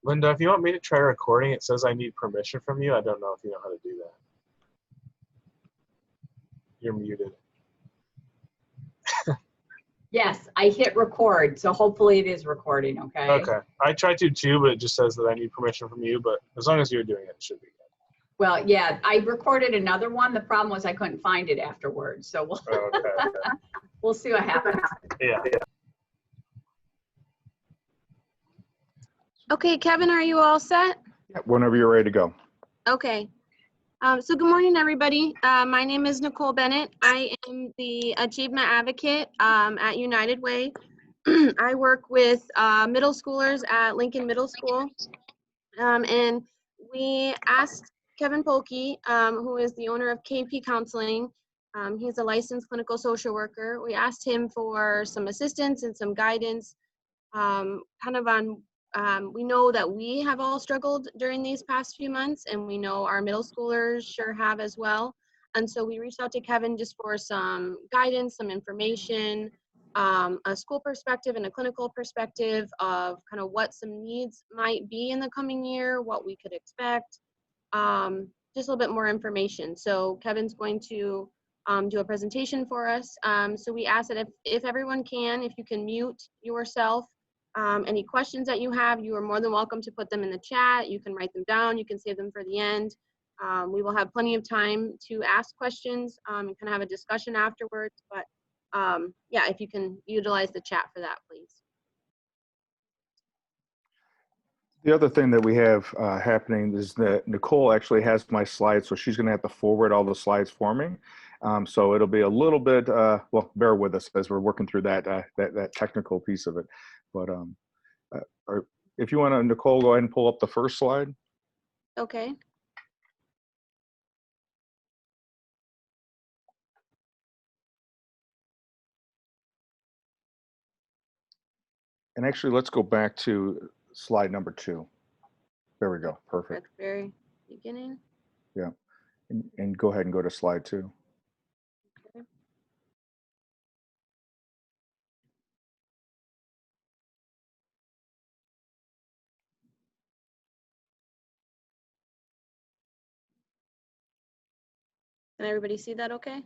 Linda, if you want me to try recording, it says I need permission from you. I don't know if you know how to do that. You're muted. Yes, I hit record, so hopefully it is recording, okay? Okay. I tried to too, but it just says that I need permission from you, but as long as you're doing it, it should be good. Well, yeah, I recorded another one. The problem was I couldn't find it afterwards, so we'll, Okay. we'll see what happens. Yeah. Okay, Kevin, are you all set? Yeah, whenever you're ready to go. Okay. So good morning, everybody. My name is Nicole Bennett. I am the Achievement Advocate at United Way. I work with middle schoolers at Lincoln Middle School. And we asked Kevin Polky, who is the owner of KP Counseling. He's a licensed clinical social worker. We asked him for some assistance and some guidance kind of on we know that we have all struggled during these past few months, and we know our middle schoolers sure have as well. And so we reached out to Kevin just for some guidance, some information, a school perspective and a clinical perspective of kind of what some needs might be in the coming year, what we could expect, just a little bit more information. So Kevin's going to do a presentation for us. So we asked that if everyone can, if you can mute yourself. Any questions that you have, you are more than welcome to put them in the chat. You can write them down. You can save them for the end. We will have plenty of time to ask questions and kind of have a discussion afterwards. But yeah, if you can utilize the chat for that, please. The other thing that we have happening is that Nicole actually has my slides, so she's going to have to forward all the slides for me. So it'll be a little bit, well, bear with us as we're working through that technical piece of it. But if you want to, Nicole, go ahead and pull up the first slide. Okay. And actually, let's go back to slide number 2. There we go. Perfect. At the very beginning. Yeah. And go ahead and go to slide 2. Okay. Can everybody see that okay?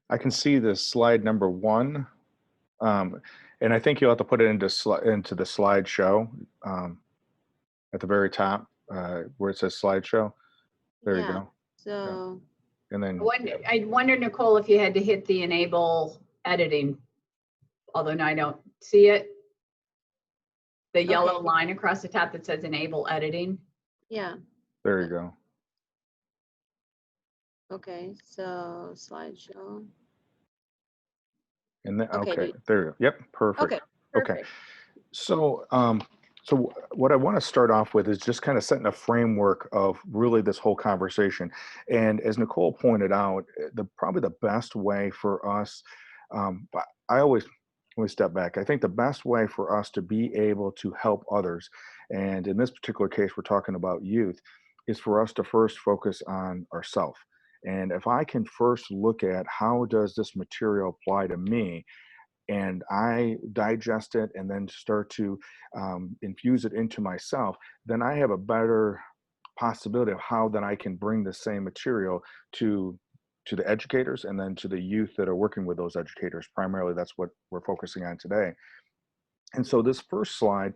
I can see the slide number 1. And I think you'll have to put it into the slideshow at the very top where it says slideshow. There you go. So. Yeah. And then I wonder, Nicole, if you had to hit the enable editing, although now I don't see it. The yellow line across the top that says enable editing. Yeah. There you go. Okay, so slideshow. And then, Okay, okay, there you go. Yep, perfect. Okay, perfect. Okay. So, so what I want to start off with is just kind of setting a framework of really this whole conversation. And as Nicole pointed out, probably the best way for us, let me step back. I think the best way for us to be able to help others, and in this particular case, we're talking about youth, is for us to first focus on ourselves. And if I can first look at how does this material apply to me, and I digest it and then start to infuse it into myself, then I have a better possibility of how then I can bring the same material to the educators and then to the youth that are working with those educators. Primarily, that's what we're focusing on today. And so this first slide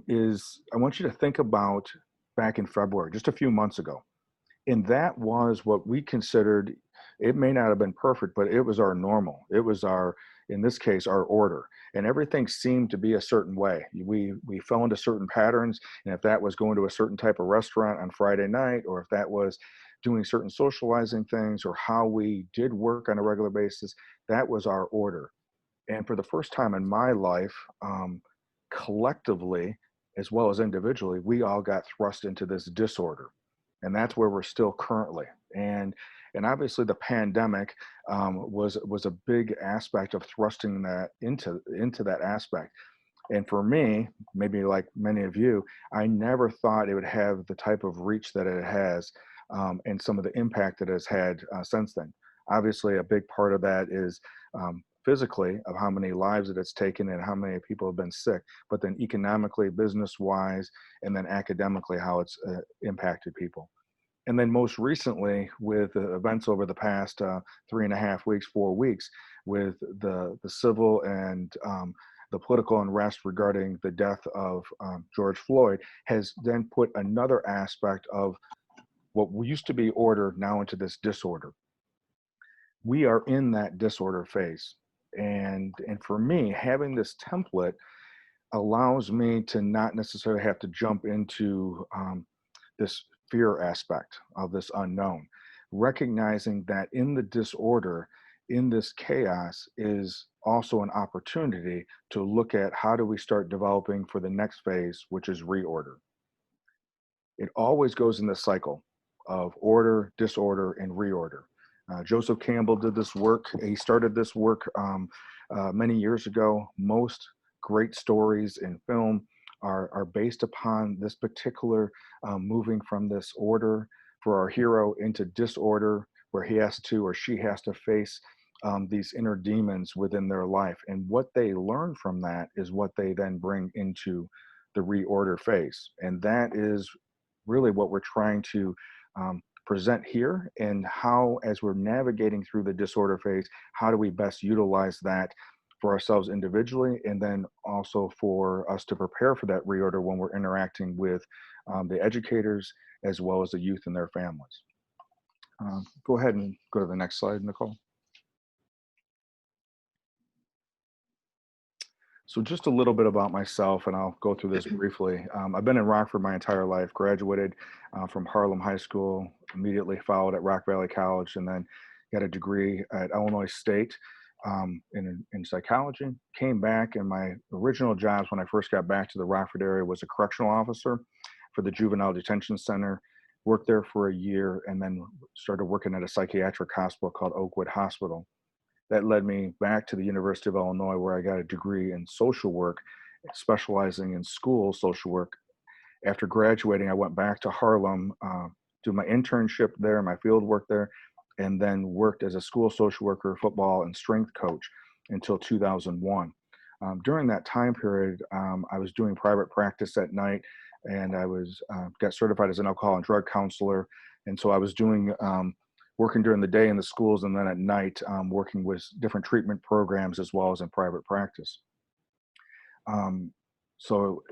is, I want you to think about back in February, just a few months ago. And that was what we considered, it may not have been perfect, but it was our normal. It was our, in this case, our order. And everything seemed to be a certain way. We fell into certain patterns. And if that was going to a certain type of restaurant on Friday night, or if that was doing certain socializing things, or how we did work on a regular basis, that was our order. And for the first time in my life, collectively, as well as individually, we all got thrust into this disorder. And that's where we're still currently. And obviously the pandemic was a big aspect of thrusting that into that aspect. And for me, maybe like many of you, I never thought it would have the type of reach that it has and some of the impact it has had since then. Obviously, a big part of that is physically of how many lives it has taken and how many people have been sick, but then economically, business-wise, and then academically, how it's impacted people. And then most recently, with the events over the past 3.5 weeks, 4 weeks, with the civil and the political unrest regarding the death of George Floyd, has then put another aspect of what used to be order now into this disorder. We are in that disorder phase. And for me, having this template allows me to not necessarily have to jump into this fear aspect of this unknown, recognizing that in the disorder, in this chaos, is also an opportunity to look at how do we start developing for the next phase, which is reorder. It always goes in this cycle of order, disorder, and reorder. Joseph Campbell did this work. He started this work many years ago. Most great stories in film are based upon this particular moving from this order for our hero into disorder, where he has to or she has to face these inner demons within their life. And what they learn from that is what they then bring into the reorder phase. And that is really what we're trying to present here, and how, as we're navigating through the disorder phase, how do we best utilize that for ourselves individually, and then also for us to prepare for that reorder when we're interacting with the educators as well as the youth and their families. Go ahead and go to the next slide, Nicole. So just a little bit about myself, and I'll go through this briefly. I've been in Rockford my entire life, graduated from Harlem High School, immediately followed at Rock Valley College, and then got a degree at Illinois State in psychology. Came back, and my original jobs when I first got back to the Rockford area was a correctional officer for the Juvenile Detention Center. Worked there for a year, and then started working at a psychiatric hospital called Oakwood Hospital. That led me back to the University of Illinois, where I got a degree in social work, specializing in school social work. After graduating, I went back to Harlem, do my internship there, my field work there, and then worked as a school social worker, football, and strength coach until 2001. During that time period, I was doing private practice at night, and I was got certified as an alcohol and drug counselor. And so I was doing working during the day in the schools, and then at night working with different treatment programs as well as in private practice. So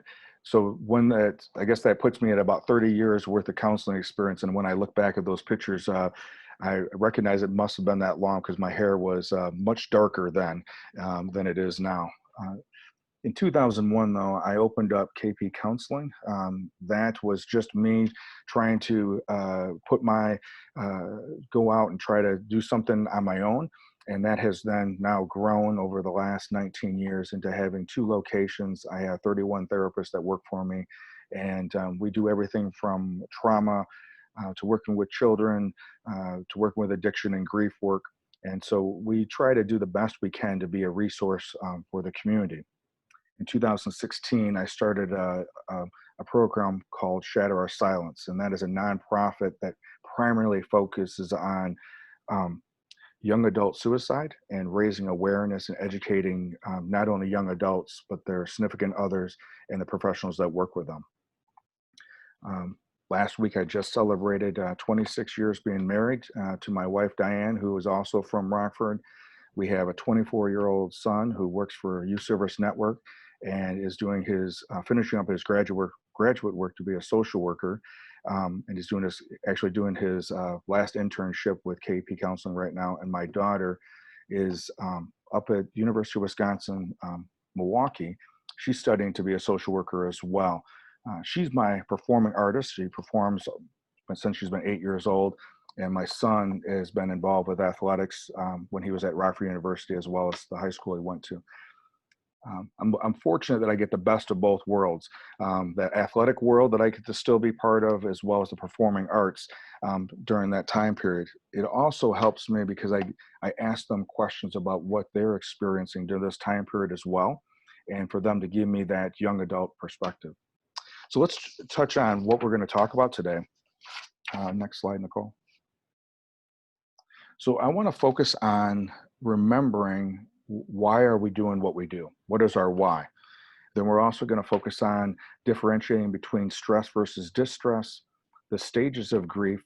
when that, I guess that puts me at about 30 years worth of counseling experience. And when I look back at those pictures, I recognize it must have been that long, because my hair was much darker then than it is now. In 2001, though, I opened up KP Counseling. That was just me trying to go out and try to do something on my own. And that has then now grown over the last 19 years into having 2 locations. I have 31 therapists that work for me. And we do everything from trauma to working with children, to working with addiction and grief work. And so we try to do the best we can to be a resource for the community. In 2016, I started a program called Shatter Our Silence, and that is a nonprofit that primarily focuses on young adult suicide and raising awareness and educating not only young adults, but their significant others and the professionals that work with them. Last week, I just celebrated 26 years being married to my wife, Diane, who is also from Rockford. We have a 24-year-old son who works for Youth Service Network and is doing his, finishing up his graduate work to be a social worker. And he's actually doing his last internship with KP Counseling right now. And my daughter is up at University of Wisconsin, Milwaukee. She's studying to be a social worker as well. She's my performing artist. She performs since she's been 8 years old. And my son has been involved with athletics when he was at Rockford University, as well as the high school he went to. I'm fortunate that I get the best of both worlds, that athletic world that I get to still be part of, as well as the performing arts during that time period. It also helps me because I ask them questions about what they're experiencing during this time period as well, and for them to give me that young adult perspective. So let's touch on what we're going to talk about today. Next slide, Nicole. So I want to focus on remembering why are we doing what we do? What is our why? Then we're also going to focus on differentiating between stress versus distress, the stages of grief.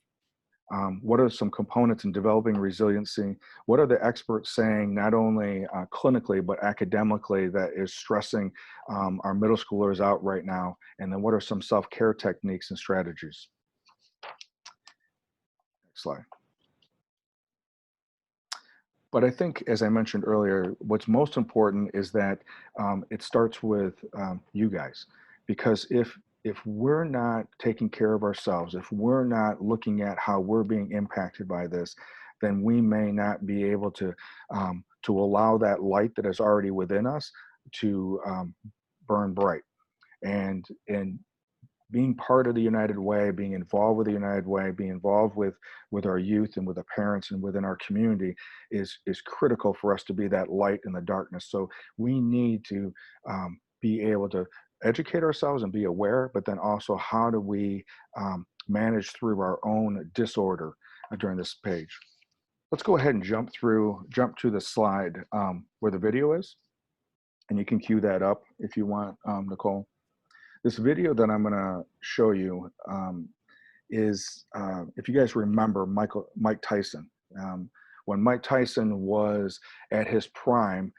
What are some components in developing resiliency? What are the experts saying, not only clinically, but academically, that is stressing our middle schoolers out right now? And then what are some self-care techniques and strategies? Next slide. But I think, as I mentioned earlier, what's most important is that it starts with you guys, because if we're not taking care of ourselves, if we're not looking at how we're being impacted by this, then we may not be able to allow that light that is already within us to burn bright. And being part of the United Way, being involved with the United Way, being involved with our youth and with the parents and within our community is critical for us to be that light in the darkness. So we need to be able to educate ourselves and be aware, but then also how do we manage through our own disorder during this page. Let's go ahead and jump to the slide where the video is, and you can cue that up if you want, Nicole. This video that I'm going to show you is, if you guys remember Mike Tyson. When Mike Tyson was at his prime,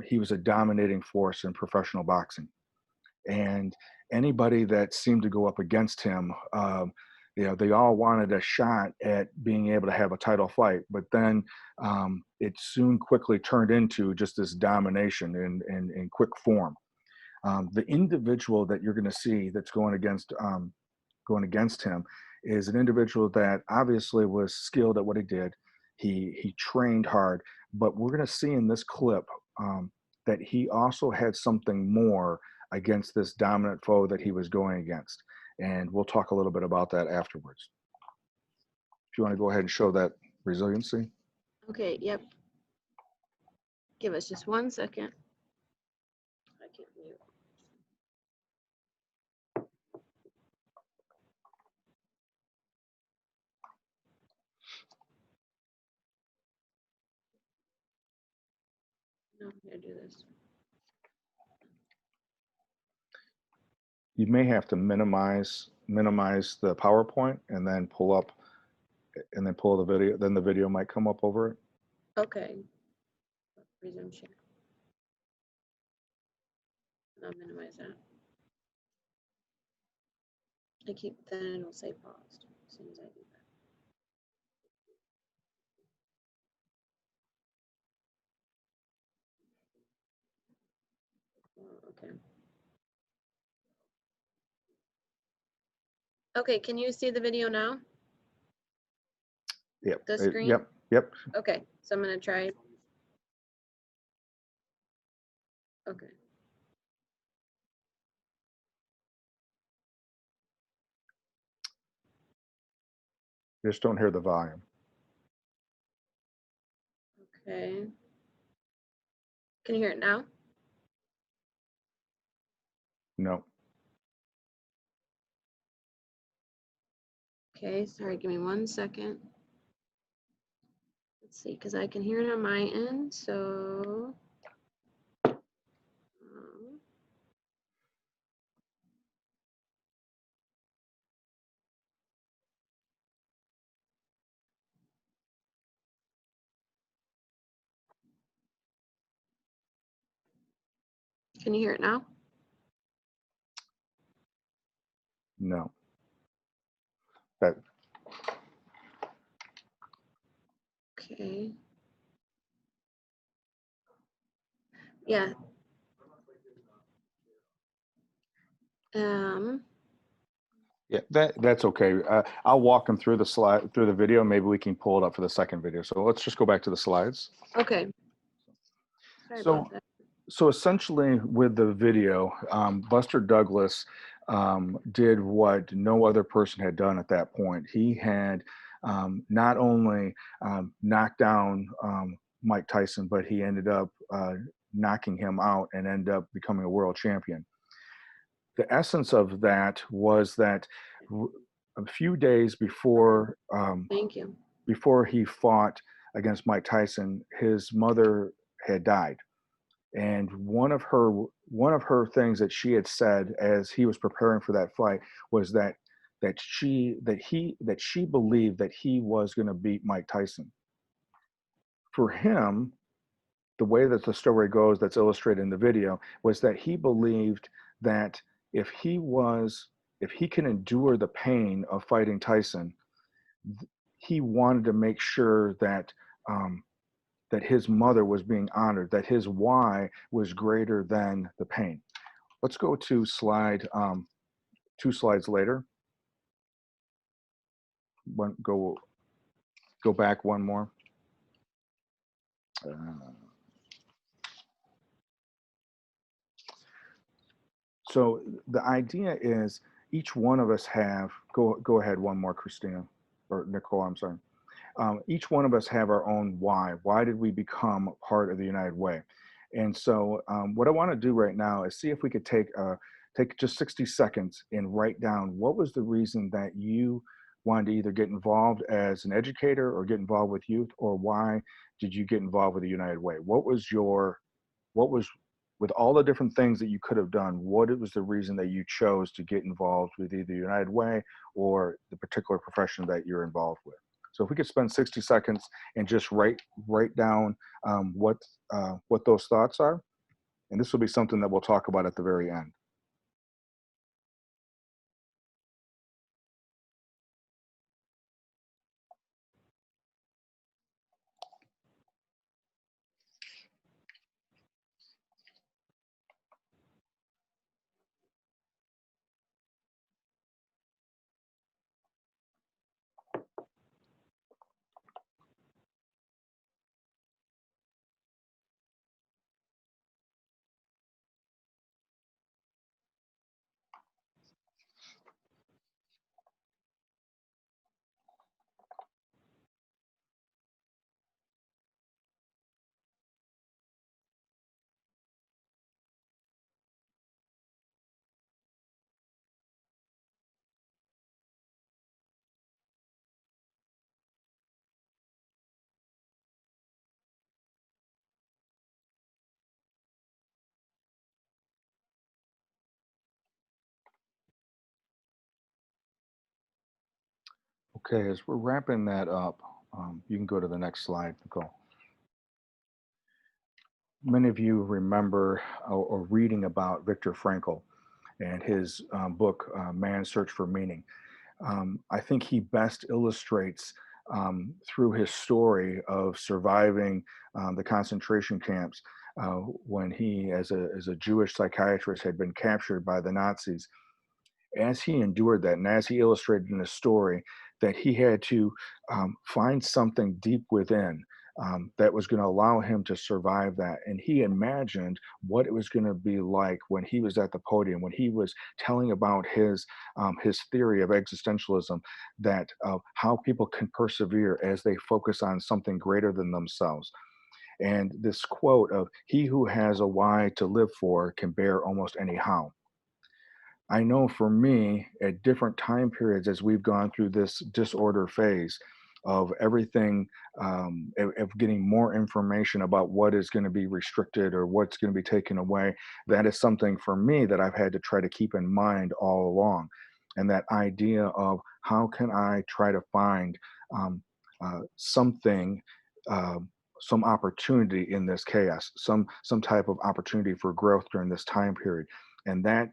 he was a dominating force in professional boxing. And anybody that seemed to go up against him, you know, they all wanted a shot at being able to have a title fight. But then it soon quickly turned into just this domination in quick form. The individual that you're going to see that's going against him is an individual that obviously was skilled at what he did. He trained hard, but we're going to see in this clip that he also had something more against this dominant foe that he was going against. And we'll talk a little bit about that afterwards. If you want to go ahead and show that resiliency. Okay, yep. Give us just 1 second. I can't mute. No, I'm gonna do this. You may have to minimize the PowerPoint and then pull the video. Then the video might come up over it. Okay. Resume share. I'll minimize that. Then it'll say paused as soon as I do that. Oh, okay. Okay, can you see the video now? Yep. The screen? Yep. Okay, so I'm gonna try. Okay. Just don't hear the volume. Okay. Can you hear it now? No. Okay, sorry, give me 1 second. Let's see, because I can hear it on my end, so. Can you hear it now? No. Okay. Yeah. Yeah, that's okay. I'll walk them through the video. Maybe we can pull it up for the second video. So let's just go back to the slides. Okay. Sorry about that. So essentially with the video, Buster Douglas did what no other person had done at that point. He had not only knocked down Mike Tyson, but he ended up knocking him out and ended up becoming a world champion. The essence of that was that a few days before Thank you. before he fought against Mike Tyson, his mother had died. And one of her things that she had said as he was preparing for that fight was that she believed that he was going to beat Mike Tyson. For him, the way that the story goes, that's illustrated in the video, was that he believed that if he can endure the pain of fighting Tyson, he wanted to make sure that that his mother was being honored, that his why was greater than the pain. Let's go to slide, 2 slides later. Go back one more. So the idea is each one of us have, go ahead one more, Christina, or Nicole, I'm sorry. Each one of us have our own why. Why did we become part of the United Way? And so what I want to do right now is see if we could take just 60 seconds and write down what was the reason that you wanted to either get involved as an educator or get involved with youth, or why did you get involved with the United Way? What was with all the different things that you could have done, what was the reason that you chose to get involved with either United Way or the particular profession that you're involved with? So if we could spend 60 seconds and just write down what those thoughts are, and this will be something that we'll talk about at the very end. Okay, as we're wrapping that up, you can go to the next slide, Nicole. Many of you remember or reading about Viktor Frankl and his book, Man's Search for Meaning. I think he best illustrates through his story of surviving the concentration camps when he, as a Jewish psychiatrist, had been captured by the Nazis. As he endured that, and as he illustrated in his story, that he had to find something deep within that was going to allow him to survive that. And he imagined what it was going to be like when he was at the podium, when he was telling about his theory of existentialism, that how people can persevere as they focus on something greater than themselves. And this quote of, "He who has a why to live for can bear almost any how." I know for me, at different time periods, as we've gone through this disorder phase of everything, of getting more information about what is going to be restricted or what's going to be taken away, that is something for me that I've had to try to keep in mind all along. And that idea of how can I try to find something, some opportunity in this chaos, some type of opportunity for growth during this time period. And that,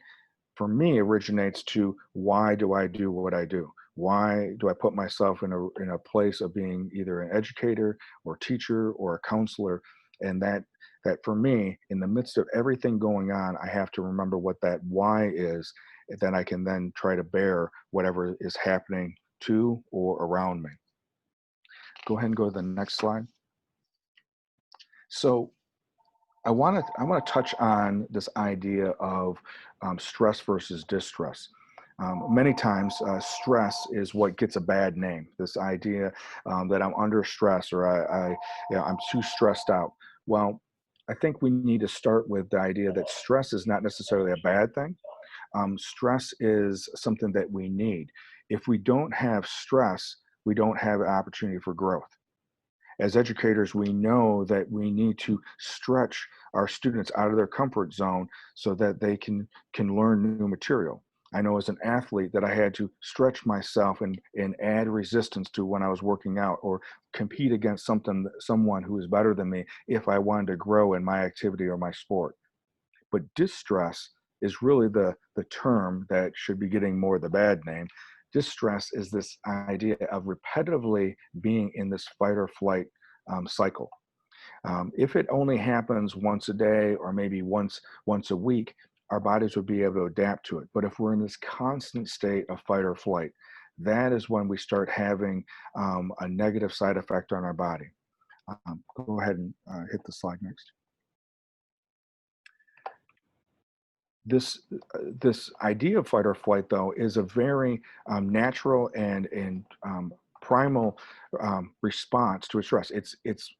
for me, originates to, why do I do what I do? Why do I put myself in a place of being either an educator or teacher or a counselor? And that for me, in the midst of everything going on, I have to remember what that why is, and then I can then try to bear whatever is happening to or around me. Go ahead and go to the next slide. So I want to touch on this idea of stress versus distress. Many times, stress is what gets a bad name. This idea that I'm under stress, or I'm too stressed out. Well, I think we need to start with the idea that stress is not necessarily a bad thing. Stress is something that we need. If we don't have stress, we don't have opportunity for growth. As educators, we know that we need to stretch our students out of their comfort zone so that they can learn new material. I know as an athlete that I had to stretch myself and add resistance to when I was working out, or compete against someone who is better than me if I wanted to grow in my activity or my sport. But distress is really the term that should be getting more of the bad name. Distress is this idea of repetitively being in this fight or flight cycle. If it only happens once a day or maybe once a week, our bodies would be able to adapt to it. But if we're in this constant state of fight or flight, that is when we start having a negative side effect on our body. Go ahead and hit the slide next. This idea of fight or flight, though, is a very natural and primal response to a stress. It's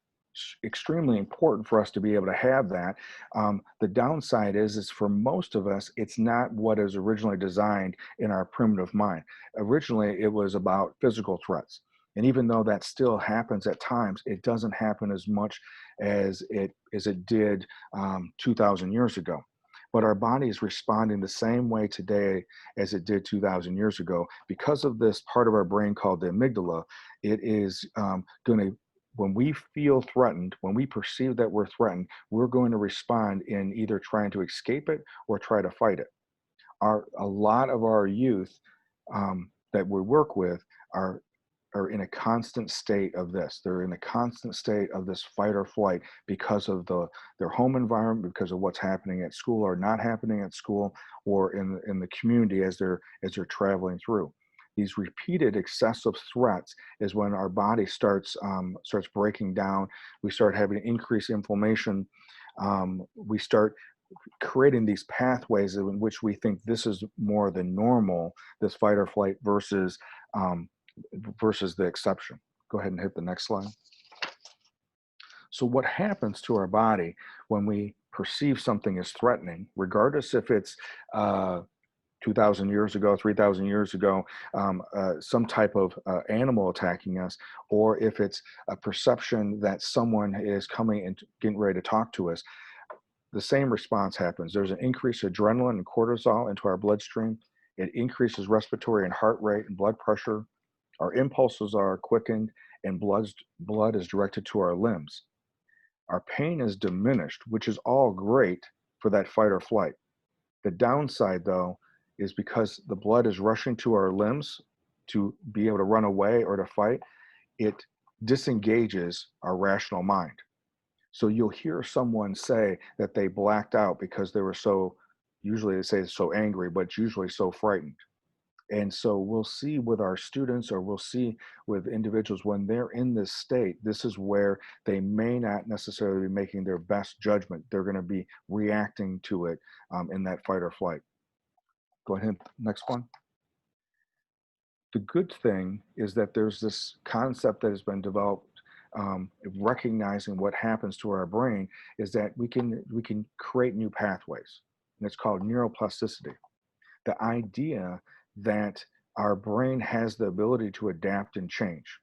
extremely important for us to be able to have that. The downside is for most of us, it's not what is originally designed in our primitive mind. Originally, it was about physical threats. And even though that still happens at times, it doesn't happen as much as it did 2,000 years ago. But our body is responding the same way today as it did 2,000 years ago. Because of this part of our brain called the amygdala, it is going to, when we feel threatened, when we perceive that we're threatened, we're going to respond in either trying to escape it or try to fight it. A lot of our youth that we work with are in a constant state of this. They're in a constant state of this fight or flight because of their home environment, because of what's happening at school or not happening at school, or in the community as they're traveling through. These repeated excessive threats is when our body starts breaking down. We start having increased inflammation. We start creating these pathways in which we think this is more than normal, this fight or flight versus the exception. Go ahead and hit the next slide. So what happens to our body when we perceive something as threatening, regardless if it's 2,000 years ago, 3,000 years ago, some type of animal attacking us, or if it's a perception that someone is coming and getting ready to talk to us, the same response happens. There's an increase of adrenaline and cortisol into our bloodstream. It increases respiratory and heart rate and blood pressure. Our impulses are quickened, and blood is directed to our limbs. Our pain is diminished, which is all great for that fight or flight. The downside, though, is because the blood is rushing to our limbs to be able to run away or to fight, it disengages our rational mind. So you'll hear someone say that they blacked out because they were usually they say so angry, but usually so frightened. And so we'll see with our students, or we'll see with individuals when they're in this state, this is where they may not necessarily be making their best judgment. They're going to be reacting to it in that fight or flight. Go ahead, next one. The good thing is that there's this concept that has been developed, recognizing what happens to our brain, is that we can create new pathways, and it's called neuroplasticity. The idea that our brain has the ability to adapt and change.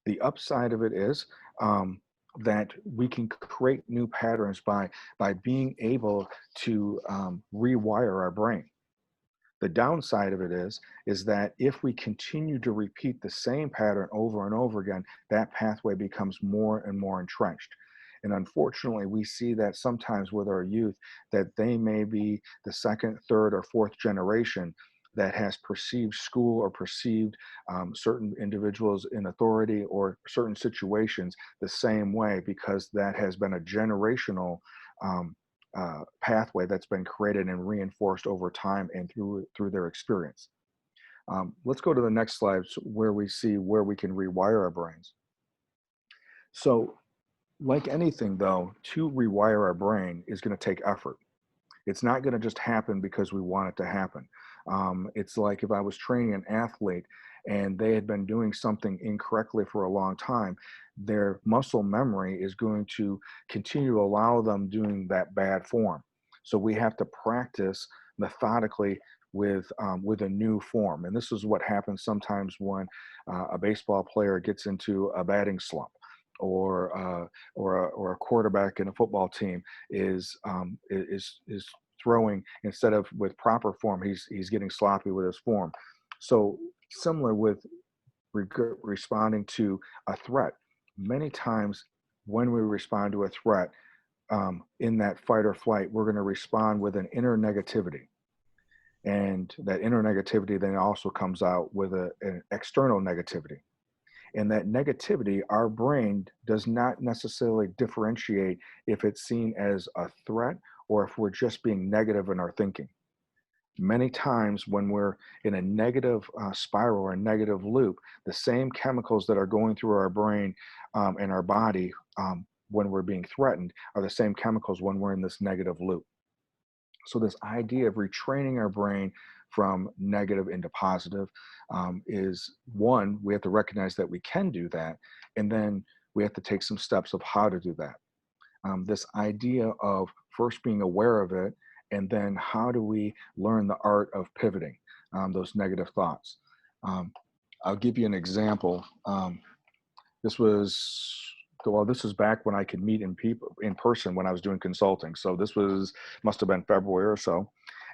The upside of it is that we can create new patterns by being able to rewire our brain. The downside of it is that if we continue to repeat the same pattern over and over again, that pathway becomes more and more entrenched. And unfortunately, we see that sometimes with our youth, that they may be the second, third, or fourth generation that has perceived school or perceived certain individuals in authority or certain situations the same way, because that has been a generational pathway that's been created and reinforced over time and through their experience. Let's go to the next slide where we see where we can rewire our brains. So like anything though, to rewire our brain is going to take effort. It's not going to just happen because we want it to happen. It's like if I was training an athlete and they had been doing something incorrectly for a long time, their muscle memory is going to continue to allow them doing that bad form. So we have to practice methodically with a new form. And this is what happens sometimes when a baseball player gets into a batting slump, or a quarterback in a football team is throwing, instead of with proper form, he's getting sloppy with his form. So similar with responding to a threat. Many times when we respond to a threat, in that fight or flight, we're going to respond with an inner negativity. And that inner negativity then also comes out with an external negativity. And that negativity, our brain does not necessarily differentiate if it's seen as a threat or if we're just being negative in our thinking. Many times when we're in a negative spiral or a negative loop, the same chemicals that are going through our brain and our body when we're being threatened are the same chemicals when we're in this negative loop. So this idea of retraining our brain from negative into positive is, one, we have to recognize that we can do that, and then we have to take some steps of how to do that. This idea of first being aware of it, and then how do we learn the art of pivoting those negative thoughts. I'll give you an example. This was back when I could meet in person when I was doing consulting. So this must have been February or so.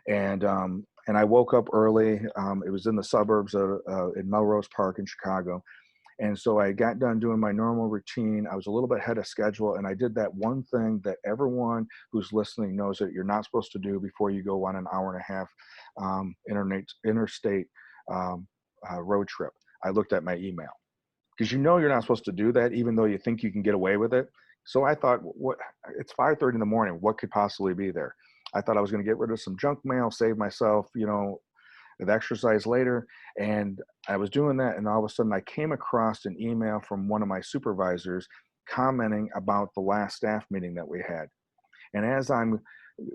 And I woke up early. It was in the suburbs in Melrose Park in Chicago. And so I got done doing my normal routine. I was a little bit ahead of schedule, and I did that one thing that everyone who's listening knows that you're not supposed to do before you go on an hour and a half interstate road trip. I looked at my email, because you're not supposed to do that, even though you think you can get away with it. So I thought, it's 5:30 in the morning. What could possibly be there? I thought I was going to get rid of some junk mail, save myself, the exercise later. And I was doing that, and all of a sudden I came across an email from one of my supervisors commenting about the last staff meeting that we had. And as I'm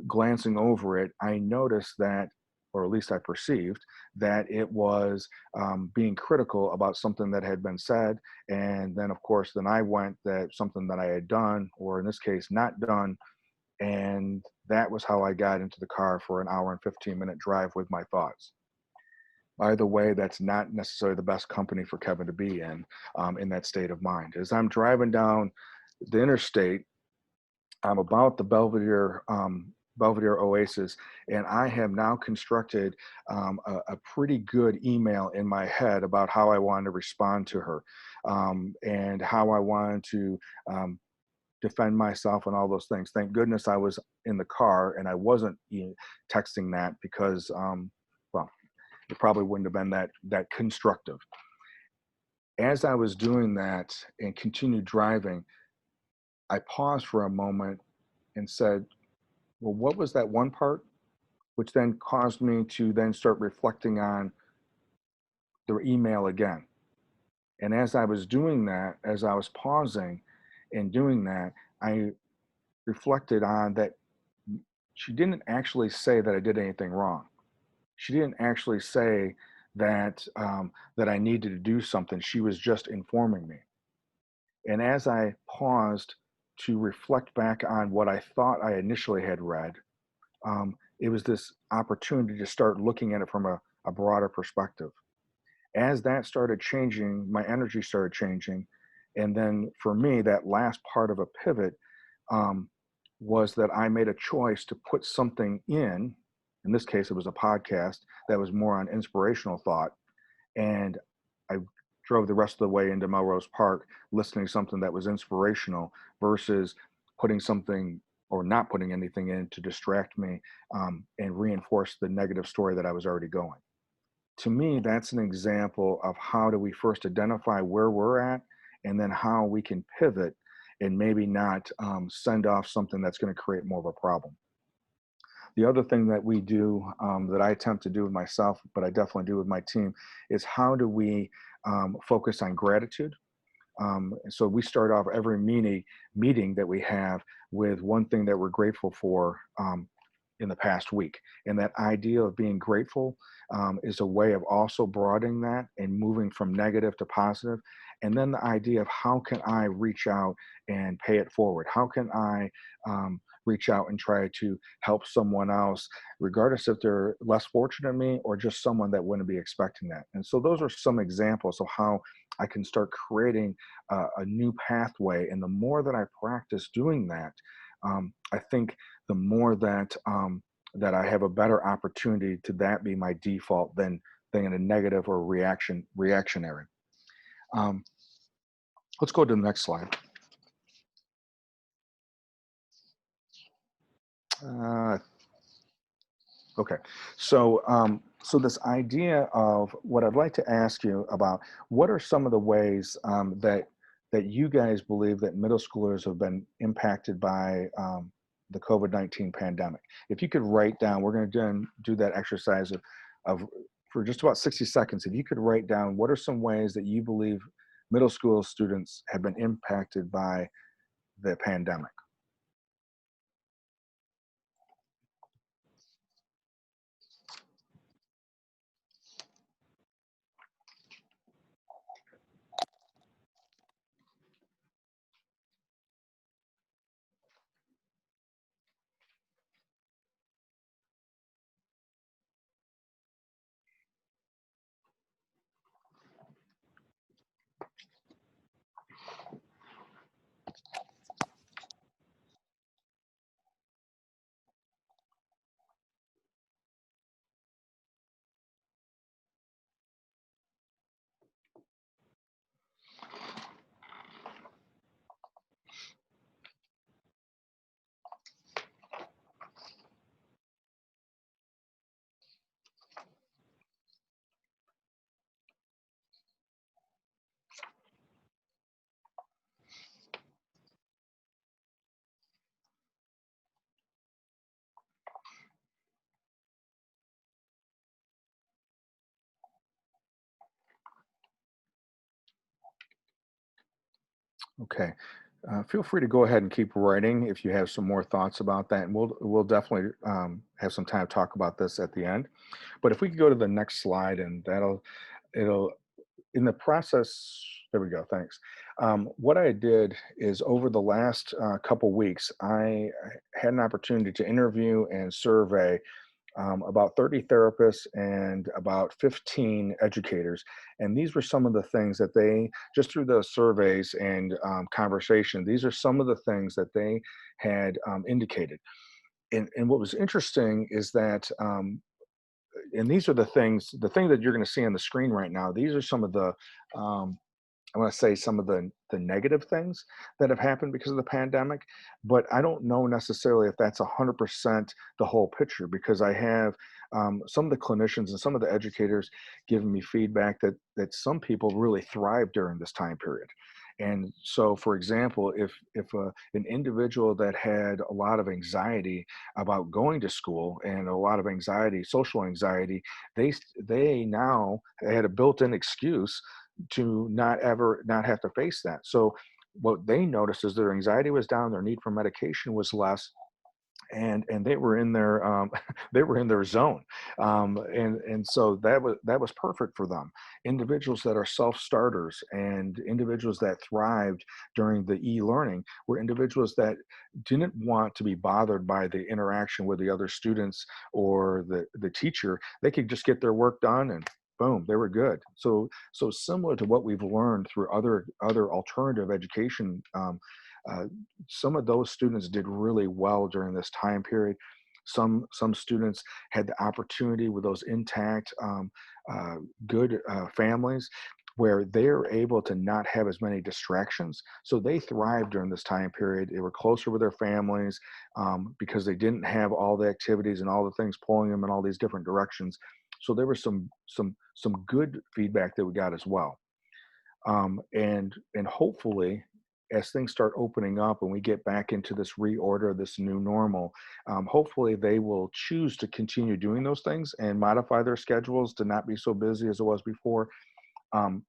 glancing over it, I noticed that, or at least I perceived, that it was being critical about something that had been said. And then, of course, I went that something that I had done, or in this case, not done. And that was how I got into the car for an hour and 15-minute drive with my thoughts. By the way, that's not necessarily the best company for Kevin to be in that state of mind. As I'm driving down the interstate, I'm about the Belvedere Oasis, and I have now constructed a pretty good email in my head about how I wanted to respond to her, and how I wanted to defend myself and all those things. Thank goodness I was in the car and I wasn't texting that, because it probably wouldn't have been that constructive. As I was doing that and continued driving, I paused for a moment and said, well, what was that one part? Which then caused me to then start reflecting on the email again. And as I was doing that, as I was pausing and doing that, I reflected on that she didn't actually say that I did anything wrong. She didn't actually say that that I needed to do something. She was just informing me. And as I paused to reflect back on what I thought I initially had read, it was this opportunity to start looking at it from a broader perspective. As that started changing, my energy started changing. And then for me, that last part of a pivot was that I made a choice to put something in this case, it was a podcast that was more on inspirational thought. And I drove the rest of the way into Melrose Park listening to something that was inspirational versus putting something or not putting anything in to distract me and reinforce the negative story that I was already going. To me, that's an example of how do we first identify where we're at, and then how we can pivot and maybe not send off something that's going to create more of a problem. The other thing that we do, that I attempt to do with myself, but I definitely do with my team, is how do we focus on gratitude? So we start off every meeting that we have with one thing that we're grateful for in the past week. And that idea of being grateful is a way of also broadening that and moving from negative to positive. And then the idea of how can I reach out and pay it forward? How can I reach out and try to help someone else, regardless if they're less fortunate than me or just someone that wouldn't be expecting that. And so those are some examples of how I can start creating a new pathway. And the more that I practice doing that, I think the more that that I have a better opportunity to that be my default than in a negative or reactionary. Let's go to the next slide. Okay, so so this idea of what I'd like to ask you about, what are some of the ways that you guys believe that middle schoolers have been impacted by the COVID-19 pandemic? If you could write down, we're going to do that exercise of for just about 60 seconds. If you could write down, what are some ways that you believe middle school students have been impacted by the pandemic? Okay. Feel free to go ahead and keep writing if you have some more thoughts about that, and we'll definitely have some time to talk about this at the end. But if we could go to the next slide, and it'll in the process. There we go. Thanks. What I did is over the last couple weeks, I had an opportunity to interview and survey about 30 therapists and about 15 educators. And these were some of the things that they, just through the surveys and conversation, these are some of the things that they had indicated. And what was interesting is that, and these are the things that you're going to see on the screen right now, these are some of the, I want to say some of the negative things that have happened because of the pandemic, but I don't know necessarily if that's 100% the whole picture, because I have some of the clinicians and some of the educators giving me feedback that some people really thrived during this time period. And so, for example, if an individual that had a lot of anxiety about going to school and a lot of anxiety, social anxiety, they now had a built-in excuse to not have to face that. So what they noticed is their anxiety was down, their need for medication was less, and they were in their they were in their zone, and so that was perfect for them. Individuals that are self-starters and individuals that thrived during the e-learning were individuals that didn't want to be bothered by the interaction with the other students or the teacher. They could just get their work done and boom, they were good. So similar to what we've learned through other alternative education, some of those students did really well during this time period. Some students had the opportunity with those intact, good families where they're able to not have as many distractions. So they thrived during this time period. They were closer with their families because they didn't have all the activities and all the things pulling them in all these different directions. So there was some good feedback that we got as well. And hopefully, as things start opening up and we get back into this reorder, this new normal, hopefully they will choose to continue doing those things and modify their schedules to not be so busy as it was before, and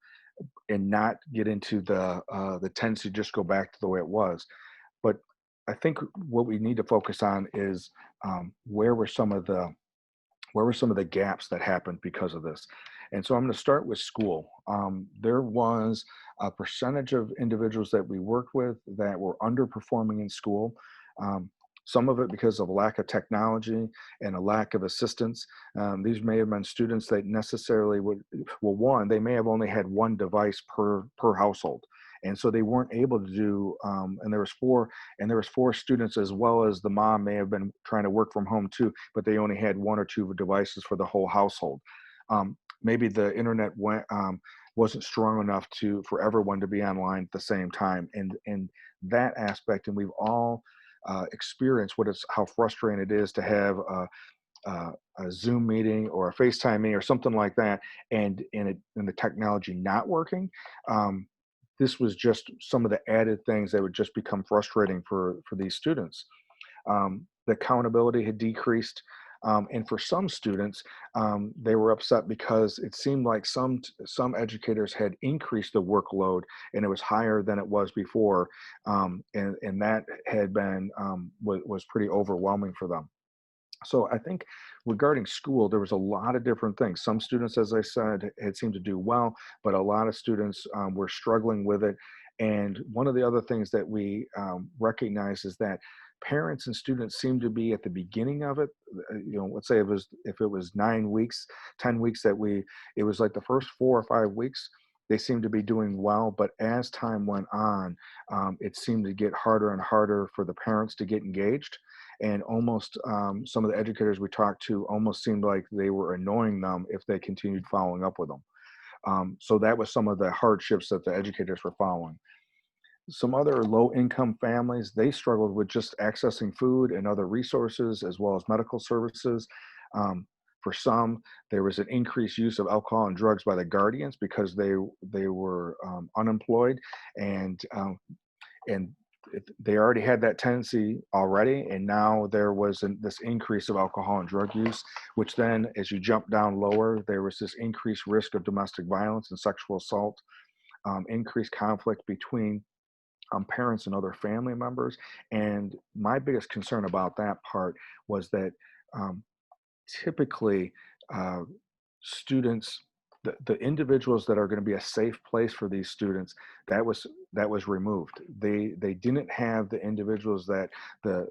not get into the tendency to just go back to the way it was. But I think what we need to focus on is where were some of the gaps that happened because of this. And so I'm going to start with school. There was a percentage of individuals that we worked with that were underperforming in school. Some of it because of a lack of technology and a lack of assistance. These may have been students that necessarily would, well, one, they may have only had one device per household. And so they weren't able to do, and there was four students, as well as the mom may have been trying to work from home too, but they only had one or two devices for the whole household. Maybe the internet wasn't strong enough for everyone to be online at the same time. And that aspect, and we've all experienced how frustrating it is to have a Zoom meeting or a FaceTime meeting or something like that, and the technology not working. This was just some of the added things that would just become frustrating for these students. The accountability had decreased. And for some students, they were upset because it seemed like some educators had increased the workload and it was higher than it was before. And that had been, was pretty overwhelming for them. So I think regarding school, there was a lot of different things. Some students, as I said, had seemed to do well, but a lot of students were struggling with it. And one of the other things that we recognize is that parents and students seem to be at the beginning of it. Let's say if it was 9 weeks, 10 weeks it was like the first 4 or 5 weeks, they seemed to be doing well. But as time went on, it seemed to get harder and harder for the parents to get engaged. And almost some of the educators we talked to almost seemed like they were annoying them if they continued following up with them. So that was some of the hardships that the educators were following. Some other low-income families, they struggled with just accessing food and other resources as well as medical services. For some, there was an increased use of alcohol and drugs by the guardians because they were unemployed, and they already had that tendency already, and now there was this increase of alcohol and drug use, which then, as you jump down lower, there was this increased risk of domestic violence and sexual assault, increased conflict between parents and other family members. And my biggest concern about that part was that typically students, the individuals that are going to be a safe place for these students, that was removed. They didn't have the individuals that the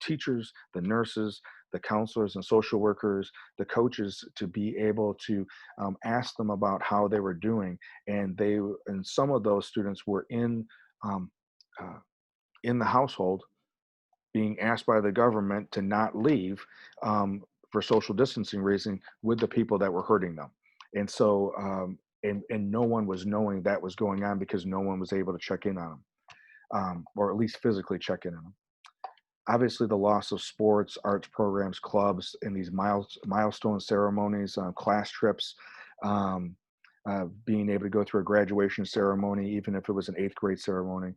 teachers, the nurses, the counselors and social workers, the coaches, to be able to ask them about how they were doing. And some of those students were in the household being asked by the government to not leave for social distancing reason with the people that were hurting them. And so, and no one was knowing that was going on because no one was able to check in on them, or at least physically check in on them. Obviously, the loss of sports, arts programs, clubs, and these milestone ceremonies, class trips, being able to go through a graduation ceremony, even if it was an 8th grade ceremony.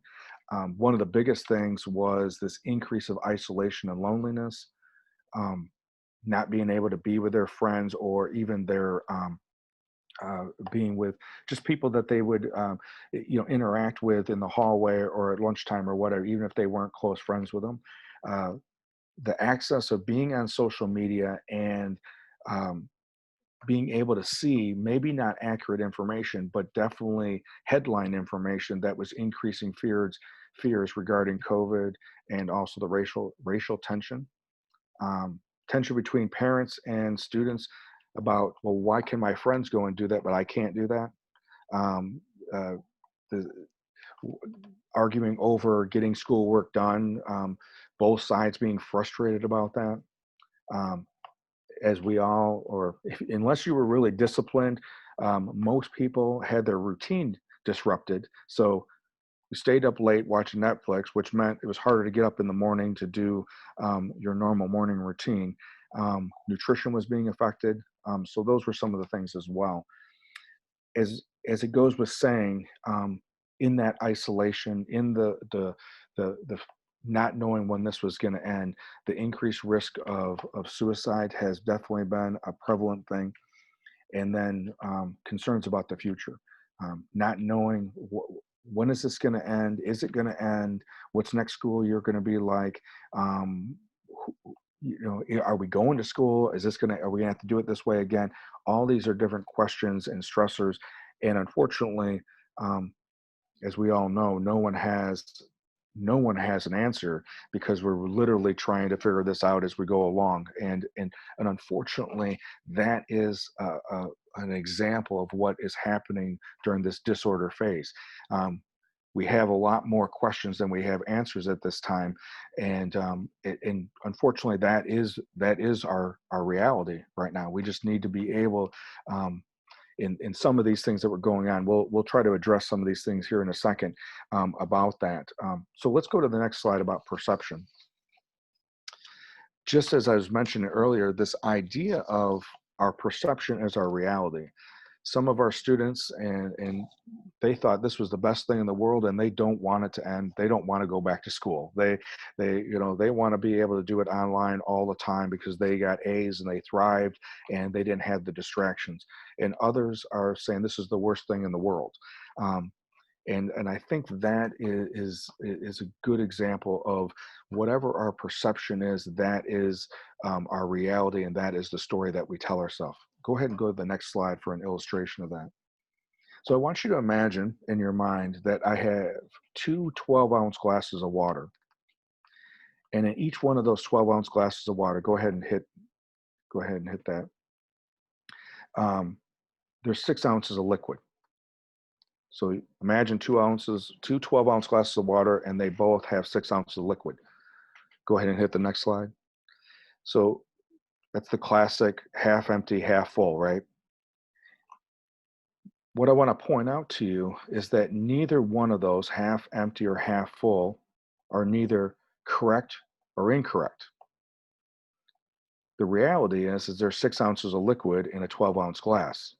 One of the biggest things was this increase of isolation and loneliness, not being able to be with their friends, or even their being with just people that they would interact with in the hallway or at lunchtime or whatever, even if they weren't close friends with them. The access of being on social media and being able to see maybe not accurate information, but definitely headline information that was increasing fears regarding COVID, and also the racial tension. Tension between parents and students about, well, why can my friends go and do that, but I can't do that? Arguing over getting schoolwork done, both sides being frustrated about that. As we all, unless you were really disciplined, most people had their routine disrupted. So we stayed up late watching Netflix, which meant it was harder to get up in the morning to do your normal morning routine. Nutrition was being affected. So those were some of the things as well. As it goes with saying, in that isolation, in the not knowing when this was going to end, the increased risk of suicide has definitely been a prevalent thing. And then concerns about the future, not knowing when is this going to end? Is it going to end? What's next school year going to be like? you know, are we going to school? Is this are we gonna have to do it this way again? All these are different questions and stressors. And unfortunately, as we all know, no one has an answer, because we're literally trying to figure this out as we go along. And unfortunately, that is an example of what is happening during this disorder phase. We have a lot more questions than we have answers at this time, and unfortunately, that is our reality right now. We just need to be able, in some of these things that were going on. We'll try to address some of these things here in a second about that. So let's go to the next slide about perception. Just as I was mentioning earlier, this idea of our perception as our reality. Some of our students, and they thought this was the best thing in the world, and they don't want it to end. They don't want to go back to school. They want to be able to do it online all the time because they got A's and they thrived and they didn't have the distractions. And others are saying this is the worst thing in the world. And I think that is a good example of whatever our perception is, that is our reality, and that is the story that we tell ourselves. Go ahead and go to the next slide for an illustration of that. So I want you to imagine in your mind that I have two 12-ounce glasses of water. And in each one of those 12-ounce glasses of water, go ahead and hit that. There's 6 ounces of liquid. So imagine 2 12-ounce glasses of water, and they both have 6 ounces of liquid. Go ahead and hit the next slide. So that's the classic half empty, half full, right? What I want to point out to you is that neither one of those, half empty or half full, are neither correct or incorrect. The reality is there's 6 ounces of liquid in a 12-ounce glass.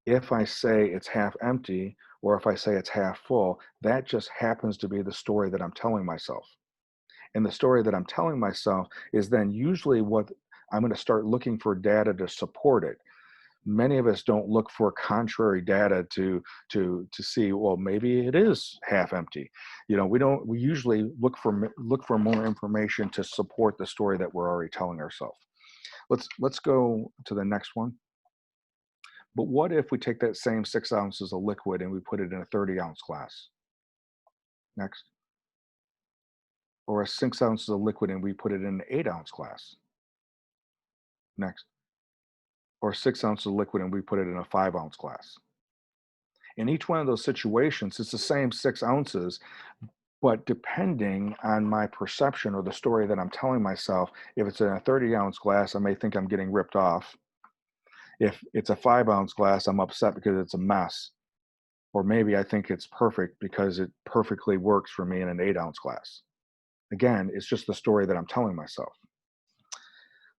If I say it's half empty, or if I say it's half full, that just happens to be the story that I'm telling myself. And the story that I'm telling myself is then usually what I'm going to start looking for data to support it. Many of us don't look for contrary data to see, well, maybe it is half empty. You know, we usually look for more information to support the story that we're already telling ourselves. Let's go to the next one. But what if we take that same 6 ounces of liquid and we put it in a 30-ounce glass? Next. Or a 6 ounces of liquid and we put it in an 8-ounce glass? Next. Or 6 ounces of liquid and we put it in a 5-ounce glass? In each one of those situations, it's the same 6 ounces, but depending on my perception or the story that I'm telling myself, if it's in a 30-ounce glass, I may think I'm getting ripped off. If it's a 5-ounce glass, I'm upset because it's a mess. Or maybe I think it's perfect because it perfectly works for me in an 8-ounce glass. Again, it's just the story that I'm telling myself.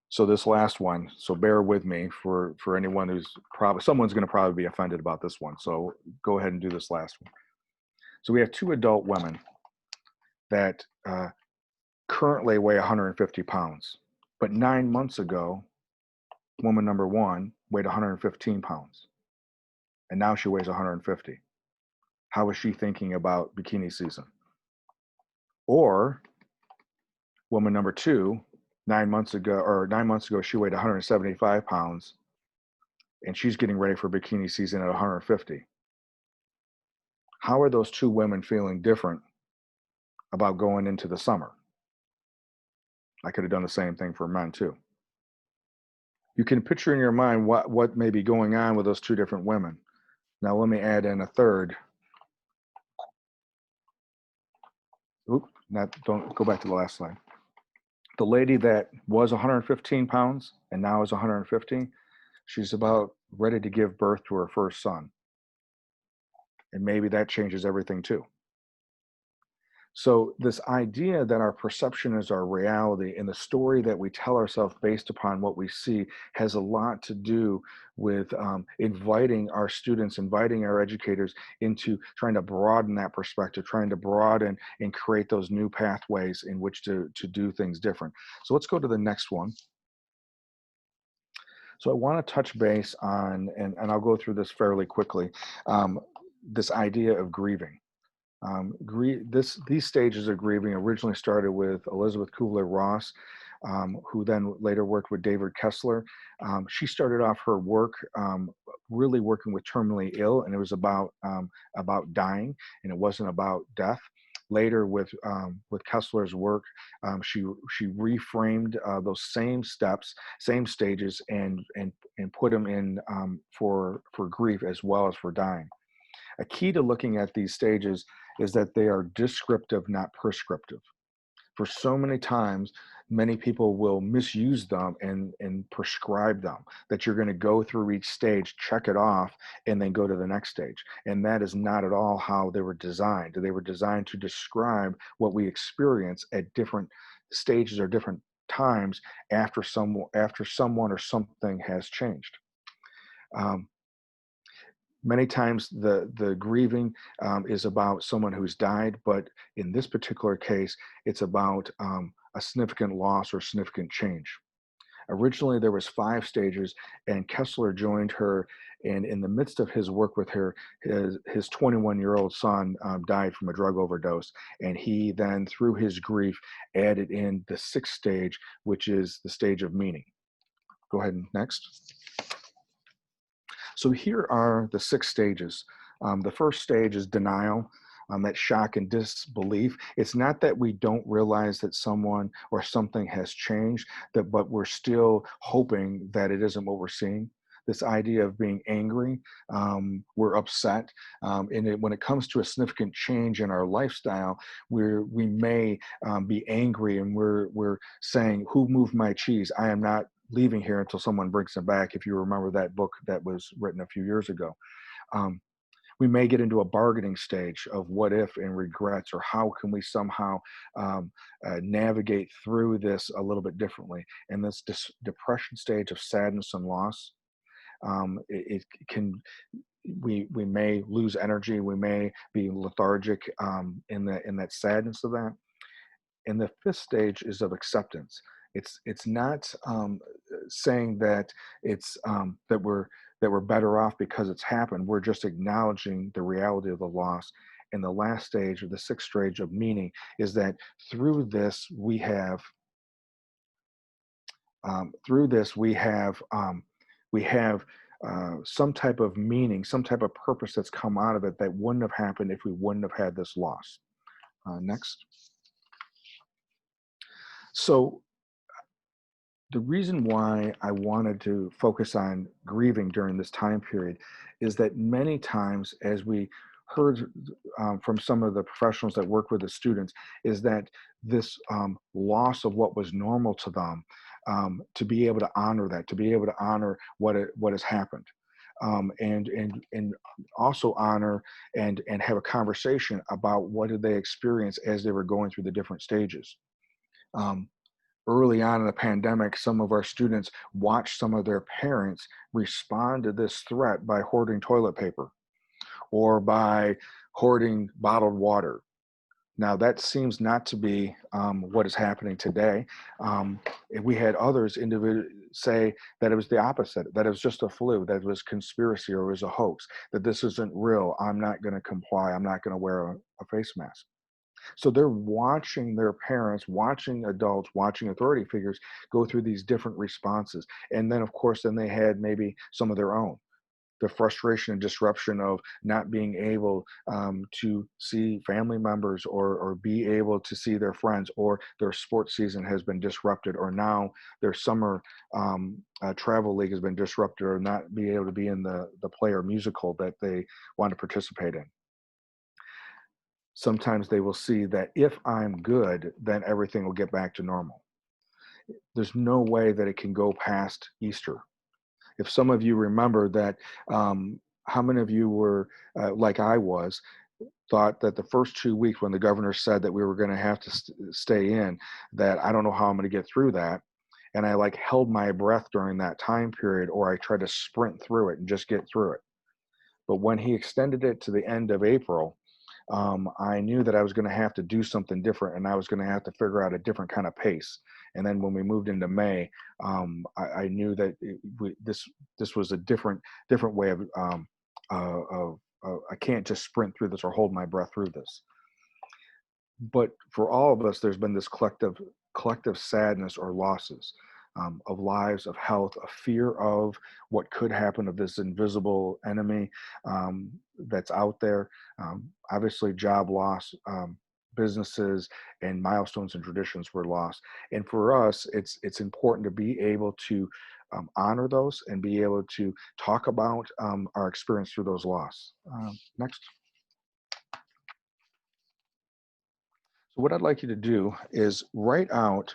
So this last one, so bear with me for anyone who's someone's going to probably be offended about this one. So go ahead and do this last one. So we have 2 adult women that currently weigh 150 pounds. But 9 months ago, woman number 1 weighed 115 pounds. And now she weighs 150. How is she thinking about bikini season? Or woman number 2, 9 months ago, she weighed 175 pounds, and she's getting ready for bikini season at 150. How are those 2 women feeling different about going into the summer? I could have done the same thing for men too. You can picture in your mind what may be going on with those 2 different women. Now let me add in a third. Don't go back to the last slide. The lady that was 115 pounds and now is 150, she's about ready to give birth to her first son. And maybe that changes everything too. So this idea that our perception is our reality and the story that we tell ourselves based upon what we see has a lot to do with inviting our students, inviting our educators into trying to broaden that perspective, trying to broaden and create those new pathways in which to do things different. So let's go to the next one. So I want to touch base on, and I'll go through this fairly quickly, this idea of grieving. These stages of grieving originally started with Elizabeth Kubler-Ross, who then later worked with David Kessler. She started off her work really working with terminally ill, and it was about dying, and it wasn't about death. Later, with Kessler's work, she reframed those same steps, same stages, and put them in for grief as well as for dying. A key to looking at these stages is that they are descriptive, not prescriptive. For so many times, many people will misuse them and prescribe them, that you're going to go through each stage, check it off, and then go to the next stage. And that is not at all how they were designed. They were designed to describe what we experience at different stages or different times after someone or something has changed. Many times the grieving is about someone who's died, but in this particular case, it's about a significant loss or significant change. Originally, there was 5 stages, and Kessler joined her, and in the midst of his work with her, his 21-year-old son died from a drug overdose, and he then, through his grief, added in the 6th stage, which is the stage of meaning. Go ahead and next. So here are the 6 stages. The first stage is denial, that shock and disbelief. It's not that we don't realize that someone or something has changed, but we're still hoping that it isn't what we're seeing. This idea of being angry, we're upset. And when it comes to a significant change in our lifestyle, we may be angry, and we're saying, "Who moved my cheese? I am not leaving here until someone brings them back," if you remember that book that was written a few years ago. We may get into a bargaining stage of what if and regrets, or how can we somehow navigate through this a little bit differently. And this depression stage of sadness and loss, we may lose energy, we may be lethargic in that sadness of that. And the 5th stage is of acceptance. It's not saying that it's that we're better off because it's happened. We're just acknowledging the reality of the loss. And the last stage, or the 6th stage of meaning, is that through this we have some type of meaning, some type of purpose that's come out of it that wouldn't have happened if we wouldn't have had this loss. Next. So the reason why I wanted to focus on grieving during this time period is that many times, as we heard from some of the professionals that work with the students, is that this loss of what was normal to them, to be able to honor that, to be able to honor what has happened. And also honor and have a conversation about what did they experience as they were going through the different stages. Early on in the pandemic, some of our students watched some of their parents respond to this threat by hoarding toilet paper or by hoarding bottled water. Now, that seems not to be what is happening today. We had others say that it was the opposite, that it was just a flu, that it was conspiracy, or it was a hoax, that this isn't real, I'm not going to comply, I'm not going to wear a face mask. So they're watching their parents, watching adults, watching authority figures go through these different responses. And then, of course, then they had maybe some of their own. The frustration and disruption of not being able to see family members or be able to see their friends, or their sports season has been disrupted, or now their summer travel league has been disrupted, or not be able to be in the play or musical that they want to participate in. Sometimes they will see that if I'm good, then everything will get back to normal. There's no way that it can go past Easter. If some of you remember that, how many of you were, like I was, thought that the first 2 weeks when the governor said that we were going to have to stay in, that I don't know how I'm going to get through that. And I held my breath during that time period, or I tried to sprint through it and just get through it. But when he extended it to the end of April, I knew that I was going to have to do something different, and I was going to have to figure out a different kind of pace. And then when we moved into May, I knew that this was a different way of I can't just sprint through this or hold my breath through this. But for all of us, there's been this collective sadness or losses of lives, of health, a fear of what could happen, of this invisible enemy that's out there. Obviously, job loss, businesses and milestones and traditions were lost. And for us, it's important to be able to honor those and be able to talk about our experience through those loss. Next. So what I'd like you to do is write out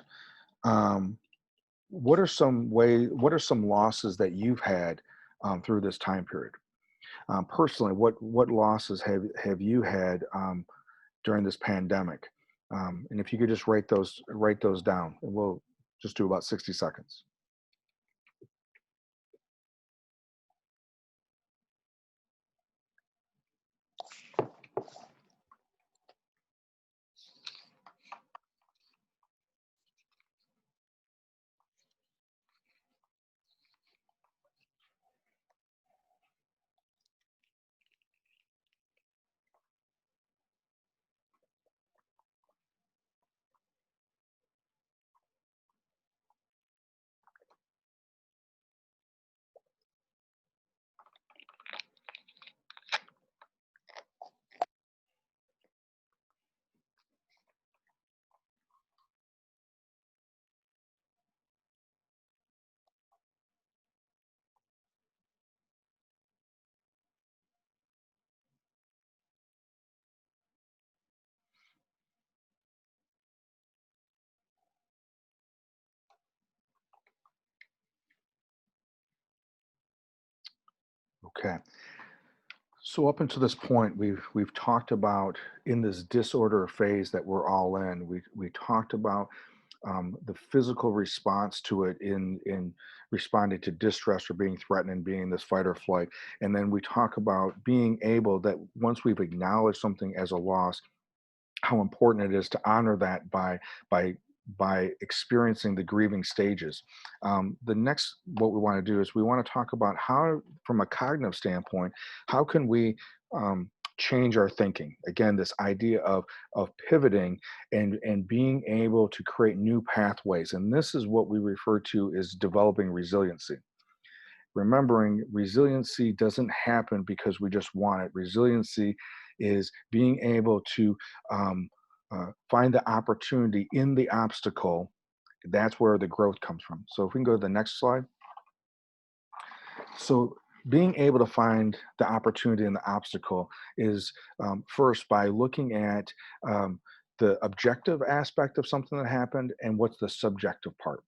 what are some losses that you've had through this time period. Personally, what losses have you had during this pandemic? And if you could just write those down, and we'll just do about 60 seconds. Okay. So up until this point, we've talked about, in this disorder phase that we're all in, we talked about the physical response to it in responding to distress or being threatened and being this fight or flight. And then we talk about being able, that once we've acknowledged something as a loss, how important it is to honor that by experiencing the grieving stages. The next, what we want to do is we want to talk about how, from a cognitive standpoint, how can we change our thinking? Again, this idea of pivoting and being able to create new pathways. And this is what we refer to as developing resiliency. Remembering, resiliency doesn't happen because we just want it. Resiliency is being able to find the opportunity in the obstacle. That's where the growth comes from. So if we can go to the next slide. So being able to find the opportunity in the obstacle is first by looking at the objective aspect of something that happened and what's the subjective part.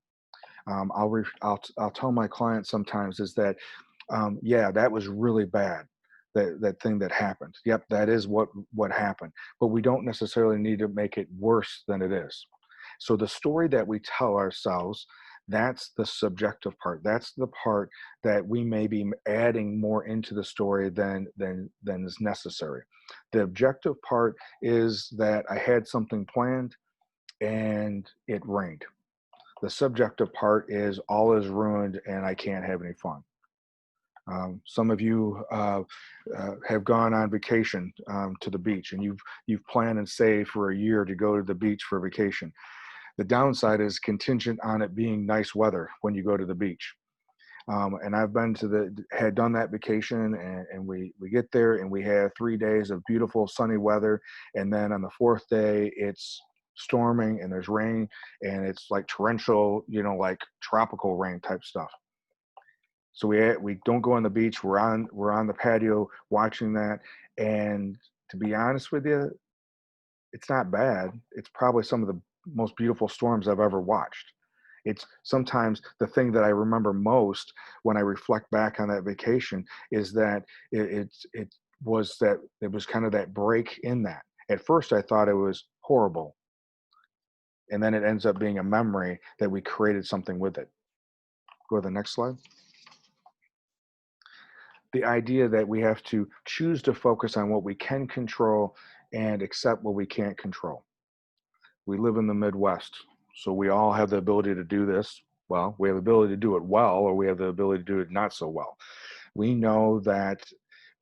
I'll tell my clients sometimes is that, yeah, that was really bad. That thing that happened. Yep, that is what happened. But we don't necessarily need to make it worse than it is. So the story that we tell ourselves, that's the subjective part. That's the part that we may be adding more into the story than is necessary. The objective part is that I had something planned and it rained. The subjective part is all is ruined and I can't have any fun. Some of you have gone on vacation to the beach, and you've planned and saved for a year to go to the beach for vacation. The downside is contingent on it being nice weather when you go to the beach. And I've had done that vacation, and we get there and we have 3 days of beautiful sunny weather, and then on the 4th day it's storming and there's rain, and it's like torrential, like tropical rain type stuff. So we don't go on the beach. We're on the patio watching that. And to be honest with you, it's not bad. It's probably some of the most beautiful storms I've ever watched. It's sometimes the thing that I remember most when I reflect back on that vacation is that it was kind of that break in that. At first I thought it was horrible. And then it ends up being a memory that we created something with it. Go to the next slide. The idea that we have to choose to focus on what we can control and accept what we can't control. We live in the Midwest, so we all have the ability to do this. Well, we have the ability to do it well, or we have the ability to do it not so well. We know that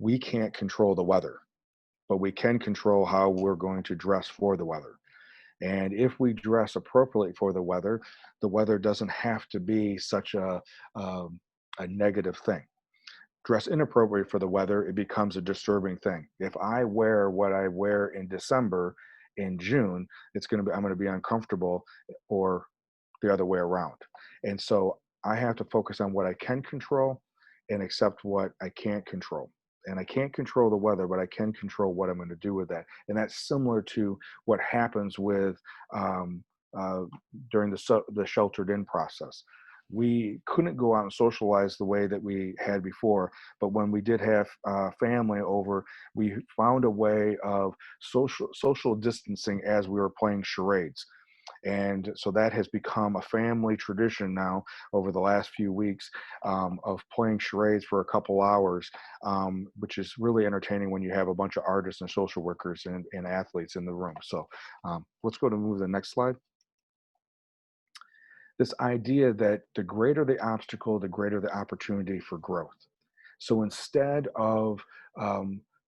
we can't control the weather, but we can control how we're going to dress for the weather. And if we dress appropriately for the weather doesn't have to be such a negative thing. Dress inappropriate for the weather, it becomes a disturbing thing. If I wear what I wear in December, in June, I'm going to be uncomfortable, or the other way around. And so I have to focus on what I can control and accept what I can't control. And I can't control the weather, but I can control what I'm going to do with that. And that's similar to what happens with during the sheltered in process. We couldn't go out and socialize the way that we had before, but when we did have family over, we found a way of social distancing as we were playing charades. And so that has become a family tradition now over the last few weeks, of playing charades for a couple hours, which is really entertaining when you have a bunch of artists and social workers and athletes in the room. So let's go to move to the next slide. This idea that the greater the obstacle, the greater the opportunity for growth. So instead of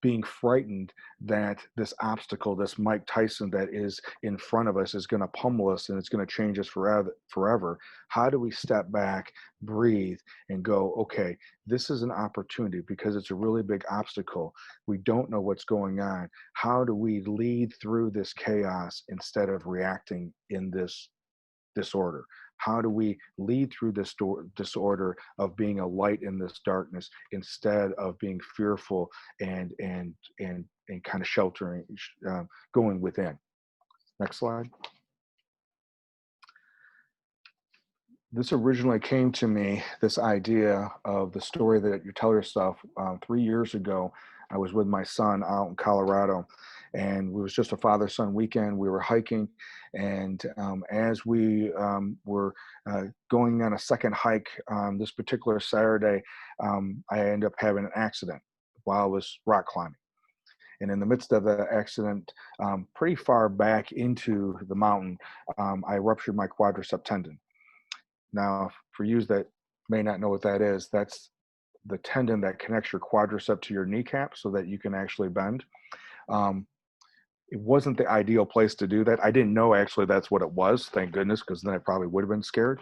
being frightened that this obstacle, this Mike Tyson that is in front of us is going to pummel us and it's going to change us forever, how do we step back, breathe, and go, okay, this is an opportunity because it's a really big obstacle. We don't know what's going on. How do we lead through this chaos instead of reacting in this disorder? How do we lead through this disorder of being a light in this darkness instead of being fearful and kind of sheltering, going within? Next slide. This originally came to me, this idea of the story that you tell yourself. 3 years ago, I was with my son out in Colorado, and it was just a father-son weekend. We were hiking, and as we were going on a second hike this particular Saturday, I ended up having an accident while I was rock climbing. And in the midst of the accident, pretty far back into the mountain, I ruptured my quadricep tendon. Now, for you that may not know what that is, that's the tendon that connects your quadricep to your kneecap so that you can actually bend. It wasn't the ideal place to do that. I didn't know actually that's what it was, thank goodness, because then I probably would have been scared.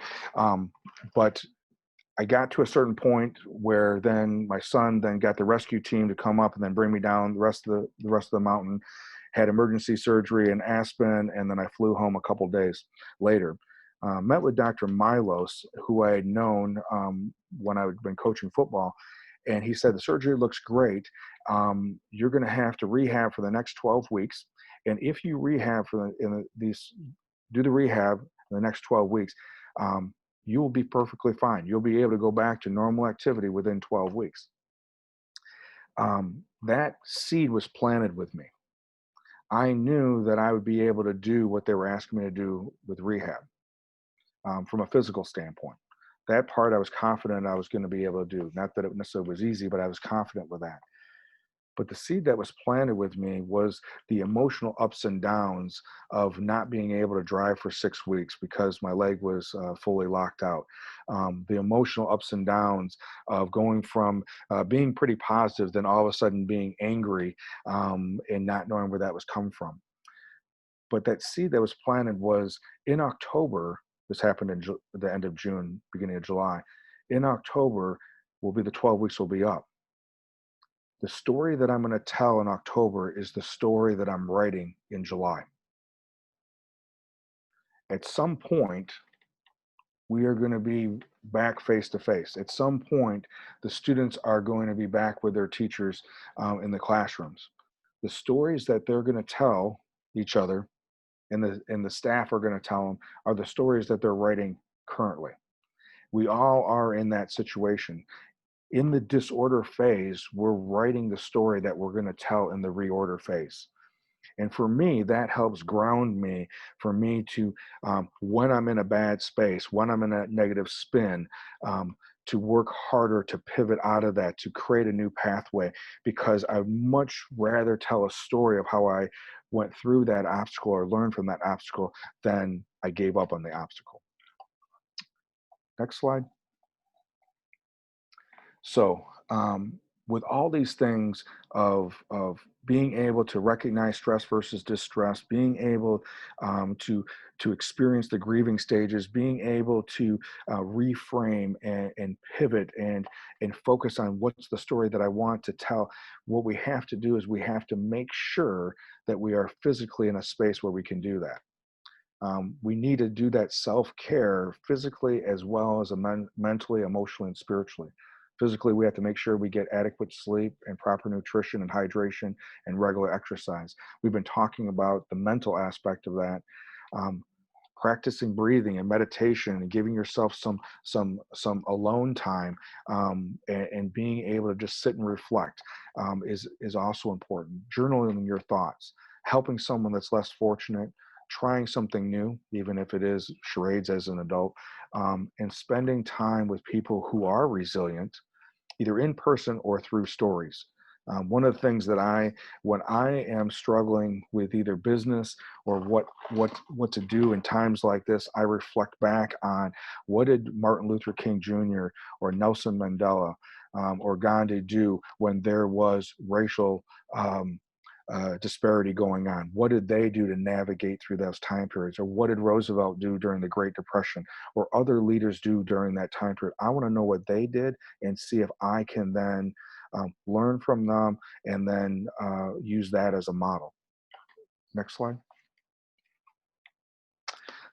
But I got to a certain point where then my son then got the rescue team to come up and then bring me down the rest of the mountain, had emergency surgery in Aspen, and then I flew home a couple days later. Met with Dr. Milos, who I had known when I had been coaching football, and he said, the surgery looks great. You're going to have to rehab for the next 12 weeks. And if you rehab do the rehab in the next 12 weeks, you will be perfectly fine. You'll be able to go back to normal activity within 12 weeks. That seed was planted with me. I knew that I would be able to do what they were asking me to do with rehab. From a physical standpoint, that part I was confident I was going to be able to do. Not that it necessarily was easy, but I was confident with that. But the seed that was planted with me was the emotional ups and downs of not being able to drive for 6 weeks because my leg was fully locked out. The emotional ups and downs of going from being pretty positive, then all of a sudden being angry and not knowing where that was come from. But that seed that was planted was in October. This happened in the end of June, beginning of July. In October, the 12 weeks will be up. The story that I'm going to tell in October is the story that I'm writing in July. At some point, we are going to be back face to face. At some point, the students are going to be back with their teachers in the classrooms. The stories that they're going to tell each other and the staff are going to tell them are the stories that they're writing currently. We all are in that situation. In the disorder phase, we're writing the story that we're going to tell in the reorder phase. And for me, that helps ground me, for me to, when I'm in a bad space, when I'm in a negative spin, to work harder to pivot out of that, to create a new pathway, because I'd much rather tell a story of how I went through that obstacle or learned from that obstacle than I gave up on the obstacle. Next slide. So with all these things of being able to recognize stress versus distress, being able to experience the grieving stages, being able to reframe and pivot and focus on what's the story that I want to tell, what we have to do is we have to make sure that we are physically in a space where we can do that. We need to do that self-care physically as well as mentally, emotionally, and spiritually. Physically, we have to make sure we get adequate sleep and proper nutrition and hydration and regular exercise. We've been talking about the mental aspect of that. Practicing breathing and meditation and giving yourself some alone time and being able to just sit and reflect is also important. Journaling your thoughts, helping someone that's less fortunate, trying something new, even if it is charades as an adult, and spending time with people who are resilient, either in person or through stories. One of the things that when I am struggling with either business or what to do in times like this, I reflect back on what did Martin Luther King Jr. or Nelson Mandela or Gandhi do when there was racial disparity going on. What did they do to navigate through those time periods? Or what did Roosevelt do during the Great Depression or other leaders do during that time period? I want to know what they did and see if I can then learn from them and then use that as a model. Next slide.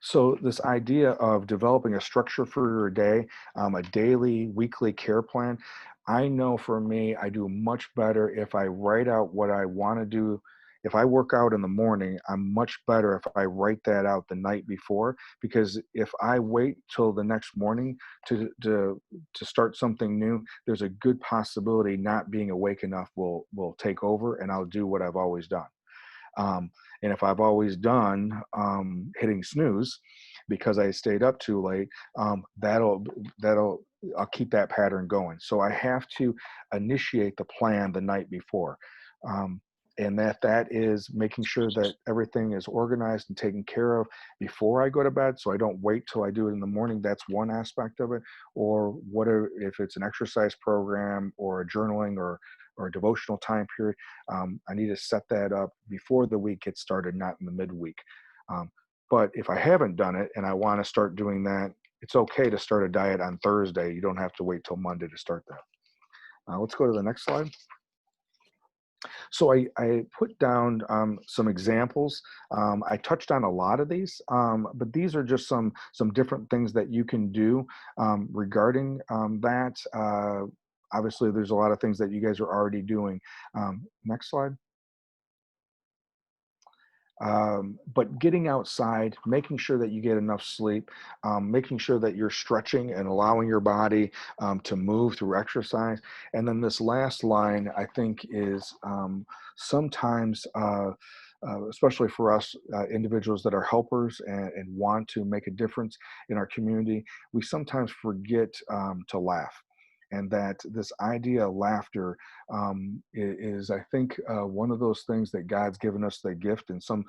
So this idea of developing a structure for your day, a daily, weekly care plan, I know for me, I do much better if I write out what I want to do. If I work out in the morning, I'm much better if I write that out the night before, because if I wait till the next morning to start something new, there's a good possibility not being awake enough will take over and I'll do what I've always done. And if I've always done hitting snooze because I stayed up too late, I'll keep that pattern going. So I have to initiate the plan the night before. And that is making sure that everything is organized and taken care of before I go to bed, so I don't wait till I do it in the morning. That's one aspect of it. Or if it's an exercise program or a journaling or a devotional time period, I need to set that up before the week gets started, not in the midweek. But if I haven't done it and I want to start doing that, it's okay to start a diet on Thursday. You don't have to wait till Monday to start that. Let's go to the next slide. So I put down some examples. I touched on a lot of these, but these are just some different things that you can do regarding that. Obviously, there's a lot of things that you guys are already doing. Next slide. But getting outside, making sure that you get enough sleep, making sure that you're stretching and allowing your body to move through exercise. And then this last line, I think, is sometimes, especially for us individuals that are helpers and want to make a difference in our community, we sometimes forget to laugh. And that this idea of laughter is, I think, one of those things that God's given us the gift. And some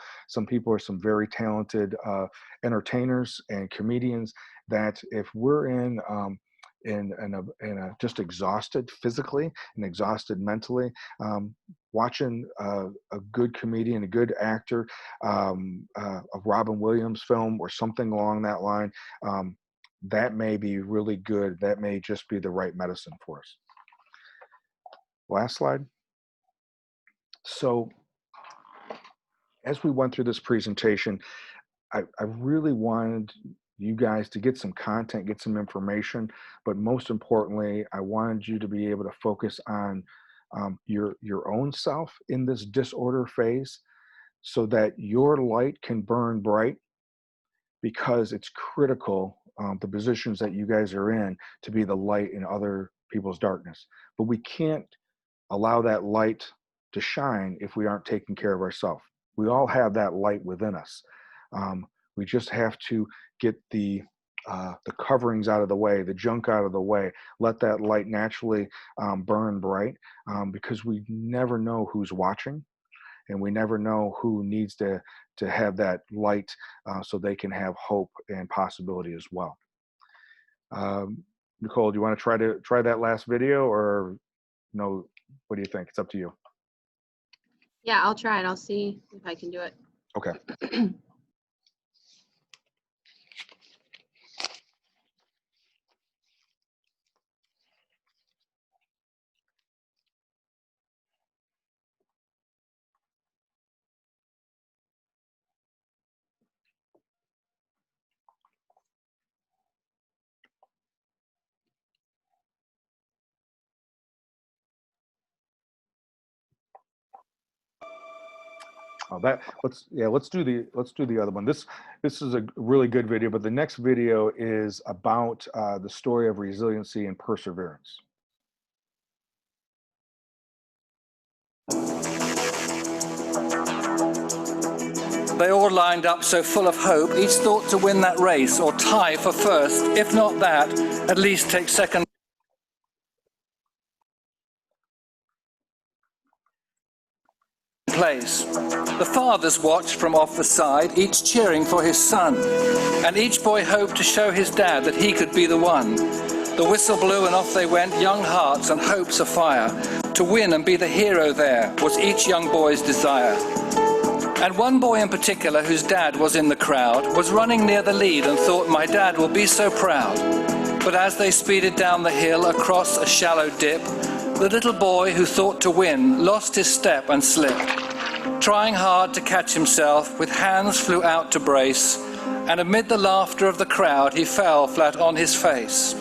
people are some very talented entertainers and comedians that if we're in a just exhausted physically and exhausted mentally, watching a good comedian, a good actor, a Robin Williams film or something along that line, that may be really good. That may just be the right medicine for us. Last slide. So as we went through this presentation, I really wanted you guys to get some content, get some information, but most importantly, I wanted you to be able to focus on your own self in this disorder phase so that your light can burn bright, because it's critical, the positions that you guys are in, to be the light in other people's darkness. But we can't allow that light to shine if we aren't taking care of ourselves. We all have that light within us. We just have to get the coverings out of the way, the junk out of the way, let that light naturally burn bright, because we never know who's watching. And we never know who needs to have that light so they can have hope and possibility as well. Nicole, do you want to try that last video, or no? What do you think? It's up to you. Yeah, I'll try it. I'll see if I can do it. Okay. Oh, let's do the other one. This is a really good video, but the next video is about the story of resiliency and perseverance. They all lined up so full of hope, each thought to win that race or tie for first, if not that, at least take second place. The fathers watched from off the side, each cheering for his son, and each boy hoped to show his dad that he could be the one. The whistle blew and off they went, young hearts and hopes afire. To win and be the hero there was each young boy's desire. And one boy in particular, whose dad was in the crowd, was running near the lead and thought, my dad will be so proud. But as they speeded down the hill across a shallow dip, the little boy who thought to win lost his step and slipped. Trying hard to catch himself, with hands flew out to brace, and amid the laughter of the crowd he fell flat on his face.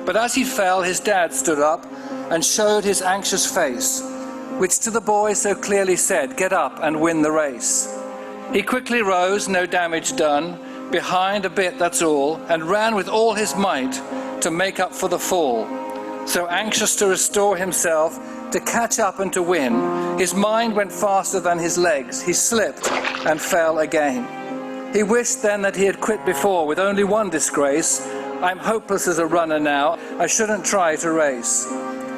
But as he fell, his dad stood up and showed his anxious face, which to the boy so clearly said, get up and win the race. He quickly rose, no damage done, behind a bit, that's all, and ran with all his might to make up for the fall. So anxious to restore himself, to catch up and to win, his mind went faster than his legs. He slipped and fell again. He wished then that he had quit before with only one disgrace. I'm hopeless as a runner now, I shouldn't try to race.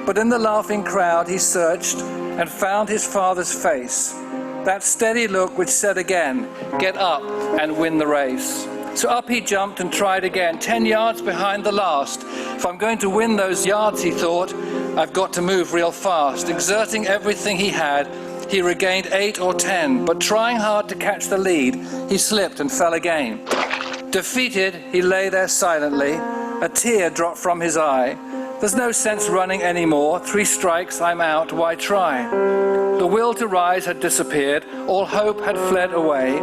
But in the laughing crowd he searched and found his father's face, that steady look which said again, get up and win the race. So up he jumped and tried again, 10 yards behind the last. If I'm going to win those yards, he thought, I've got to move real fast. Exerting everything he had, he regained 8 or 10, but trying hard to catch the lead, he slipped and fell again. Defeated, he lay there silently, a tear dropped from his eye. There's no sense running anymore, 3 strikes, I'm out, why try? The will to rise had disappeared, all hope had fled away.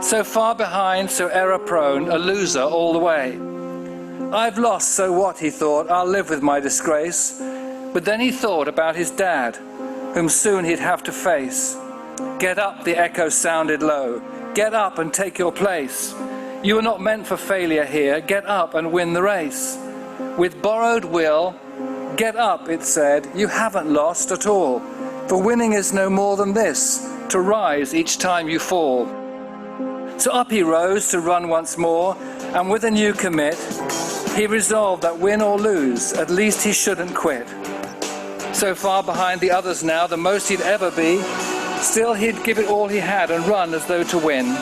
So far behind, so error-prone, a loser all the way. I've lost, so what, he thought, I'll live with my disgrace. But then he thought about his dad, whom soon he'd have to face. Get up, the echo sounded low. Get up and take your place. You are not meant for failure here. Get up and win the race. With borrowed will, get up, it said. You haven't lost at all. For winning is no more than this, to rise each time you fall. So up he rose to run once more, and with a new commit, he resolved that win or lose, at least he shouldn't quit. So far behind the others now, the most he'd ever be, still he'd give it all he had and run as though to win.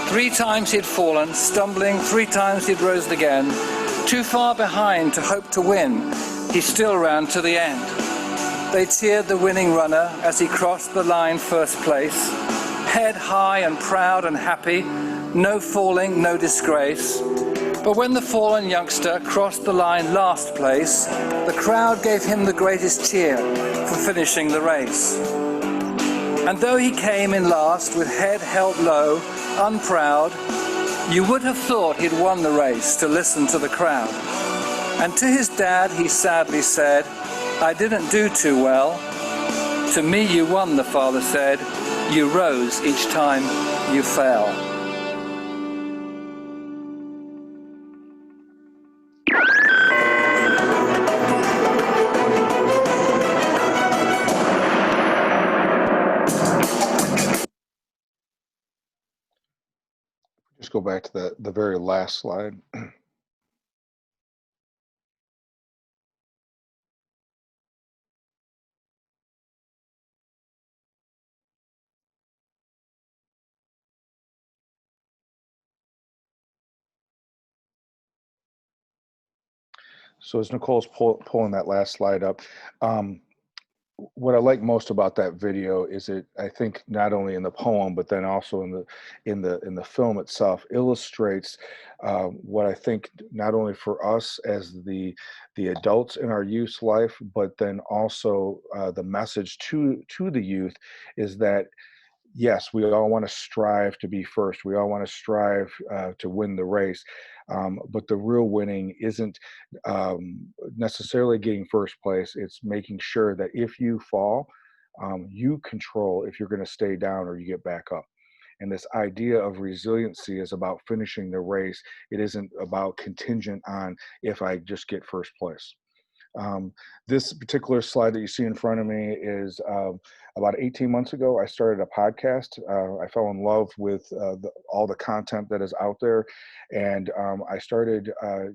3 times he'd fallen, stumbling, 3 times he'd rose again. Too far behind to hope to win, he still ran to the end. They cheered the winning runner as he crossed the line first place. Head high and proud and happy, no falling, no disgrace. But when the fallen youngster crossed the line last place, the crowd gave him the greatest cheer for finishing the race. And though he came in last with head held low, unproud, you would have thought he'd won the race to listen to the crowd. And to his dad he sadly said, I didn't do too well. To me you won, the father said. You rose each time you fell. Just go back to the very last slide. So as Nicole's pulling that last slide up, what I like most about that video is I think not only in the poem, but then also in the film itself illustrates what I think not only for us as the adults in our youth life, but then also the message to the youth is that yes, we all want to strive to be first. We all want to strive to win the race. But the real winning isn't necessarily getting first place. It's making sure that if you fall, you control if you're going to stay down or you get back up. And this idea of resiliency is about finishing the race. It isn't about contingent on if I just get first place. This particular slide that you see in front of me is about 18 months ago, I started a podcast. I fell in love with all the content that is out there. And I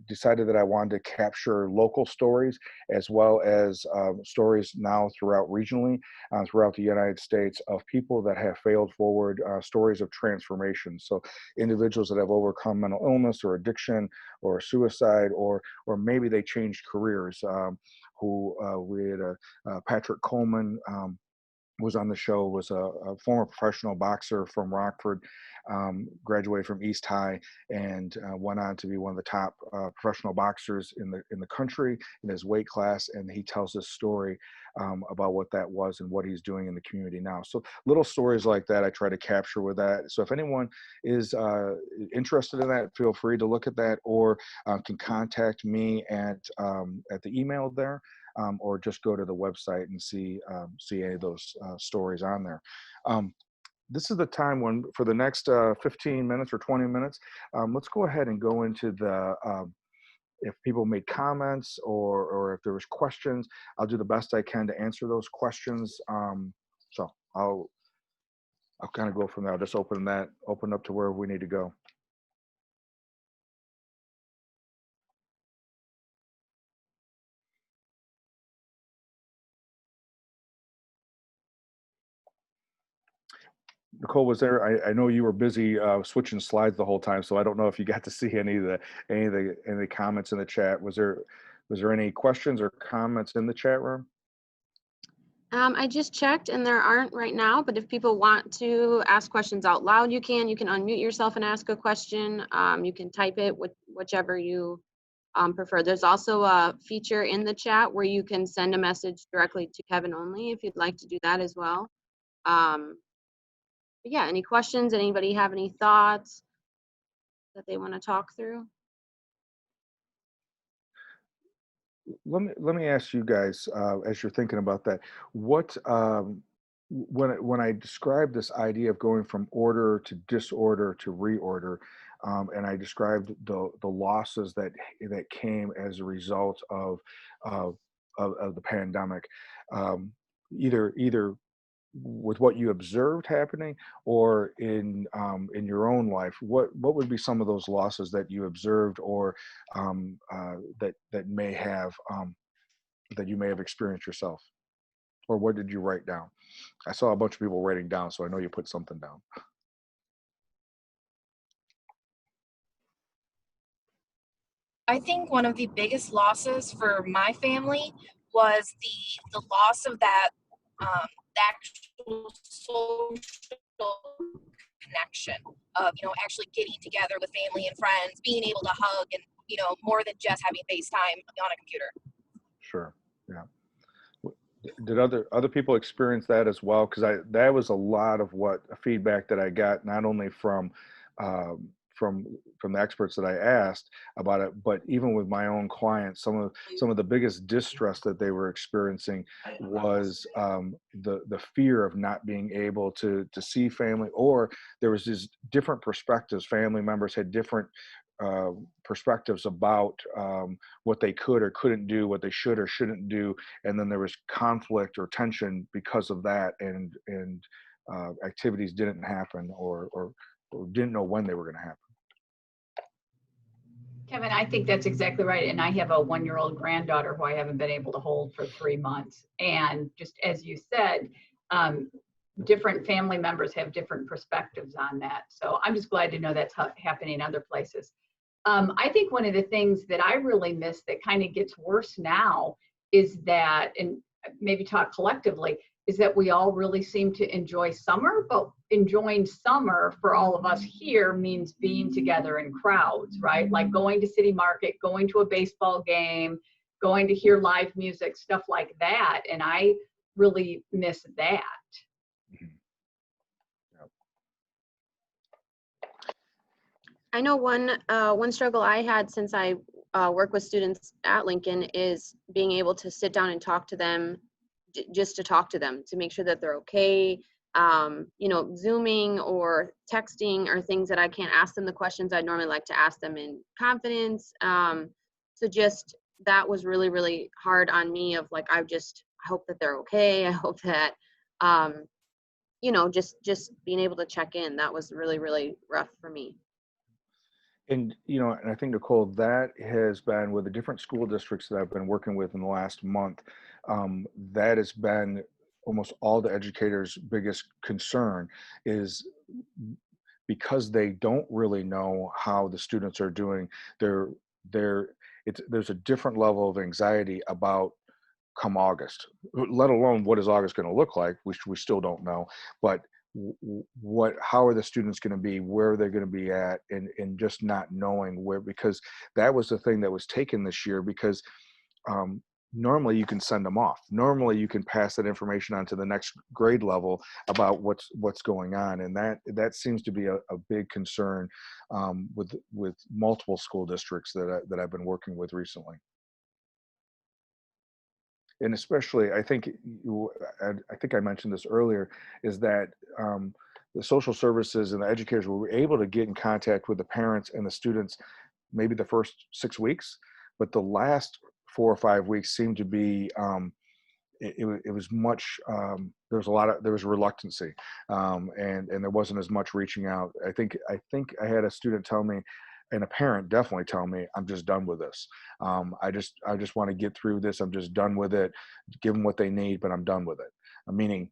decided that I wanted to capture local stories as well as stories now regionally throughout the United States of people that have failed forward, stories of transformation. So individuals that have overcome mental illness or addiction or suicide, or maybe they changed careers. We had Patrick Coleman was on the show, was a former professional boxer from Rockford, graduated from East High, and went on to be one of the top professional boxers in the country in his weight class. And he tells this story about what that was and what he's doing in the community now. So little stories like that I try to capture with that. So if anyone is interested in that, feel free to look at that, or can contact me at the email there. Or just go to the website and see any of those stories on there. This is the time when, for the next 15 minutes or 20 minutes, let's go ahead and go into the, if people made comments or if there was questions, I'll do the best I can to answer those questions. So I'll kind of go from there. I'll just open up to where we need to go. Nicole, was there? I know you were busy switching slides the whole time, so I don't know if you got to see any of the comments in the chat. Was there any questions or comments in the chat room? I just checked and there aren't right now, but if people want to ask questions out loud, you can unmute yourself and ask a question. You can type it with whichever you prefer. There's also a feature in the chat where you can send a message directly to Kevin only if you'd like to do that as well. But yeah, any questions? Anybody have any thoughts that they want to talk through? Let me ask you guys, as you're thinking about that, what when I described this idea of going from order to disorder to reorder, and I described the losses that came as a result of the pandemic, either with what you observed happening or in your own life, what would be some of those losses that you observed or that you may have experienced yourself? Or what did you write down? I saw a bunch of people writing down, so I know you put something down. I think one of the biggest losses for my family was the loss of that the actual social connection of, actually getting together with family and friends, being able to hug, and, more than just having FaceTime on a computer. Sure. Yeah. Did other people experience that as well? Because that was a lot of what feedback that I got, not only from the experts that I asked about it, but even with my own clients, some of the biggest distress that they were experiencing was the fear of not being able to see family, or there was these different perspectives. Family members had different perspectives about what they could or couldn't do, what they should or shouldn't do, and then there was conflict or tension because of that, and activities didn't happen or didn't know when they were going to happen. Kevin, I think that's exactly right. And I have a 1-year-old granddaughter who I haven't been able to hold for 3 months. And just as you said, different family members have different perspectives on that. So I'm just glad to know that's happening in other places. I think one of the things that I really miss that kind of gets worse now is that, and maybe talk collectively, is that we all really seem to enjoy summer, but enjoying summer for all of us here means being together in crowds, right? Like going to City Market, going to a baseball game, going to hear live music, stuff like that. And I really miss that. I know one struggle I had since I work with students at Lincoln is being able to sit down and talk to them, just to talk to them, to make sure that they're okay. You know, Zooming or texting are things that I can't ask them the questions I'd normally like to ask them in confidence. So just, that was really, really hard on me of like, I hope that they're okay. I hope that, you know, just being able to check in, that was really, really rough for me. And, you know, and I think, Nicole, that has been with the different school districts that I've been working with in the last month, that has been almost all the educators' biggest concern, is because they don't really know how the students are doing, there's a different level of anxiety about come August, let alone what is August going to look like, which we still don't know, but how are the students going to be, where are they going to be at, and just not knowing where, because that was the thing that was taken this year, because normally you can send them off. Normally you can pass that information on to the next grade level about what's going on. And that seems to be a big concern with multiple school districts that I've been working with recently. And especially, I think I mentioned this earlier, is that the social services and the educators were able to get in contact with the parents and the students maybe the first 6 weeks, but the last 4 or 5 weeks seemed to be it was much there was reluctancy, and there wasn't as much reaching out. I think I had a student tell me, and a parent definitely tell me, I'm just done with this. I just want to get through this. I'm just done with it. Give them what they need, but I'm done with it. Meaning,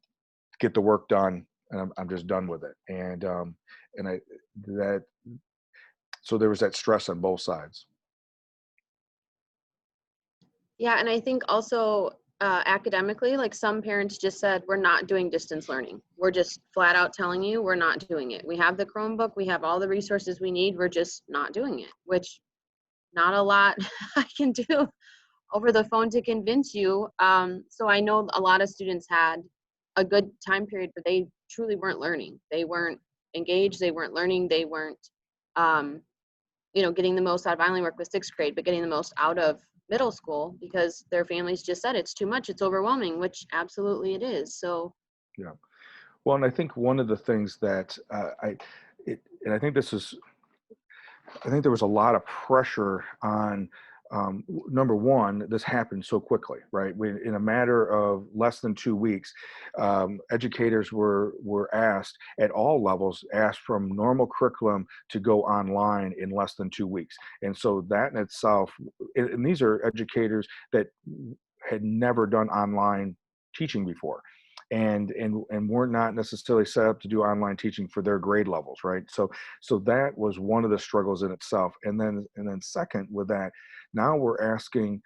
get the work done, and I'm just done with it. So there was that stress on both sides. Yeah, and I think also academically, like some parents just said, we're not doing distance learning. We're just flat out telling you we're not doing it. We have the Chromebook, we have all the resources we need, we're just not doing it, which not a lot I can do over the phone to convince you. So I know a lot of students had a good time period, but they truly weren't learning. They weren't engaged, they weren't learning, they weren't you know, getting the most out of, I only work with 6th grade, but getting the most out of middle school, because their families just said it's too much, it's overwhelming, which absolutely it is. So yeah, well, and I think one of the things that I think there was a lot of pressure on number one, this happened so quickly, right? In a matter of less than 2 weeks, educators were asked at all levels, asked from normal curriculum to go online in less than 2 weeks. And so that in itself, and these are educators that had never done online teaching before, and weren't not necessarily set up to do online teaching for their grade levels, right? So that was one of the struggles in itself. And then second with that, now we're asking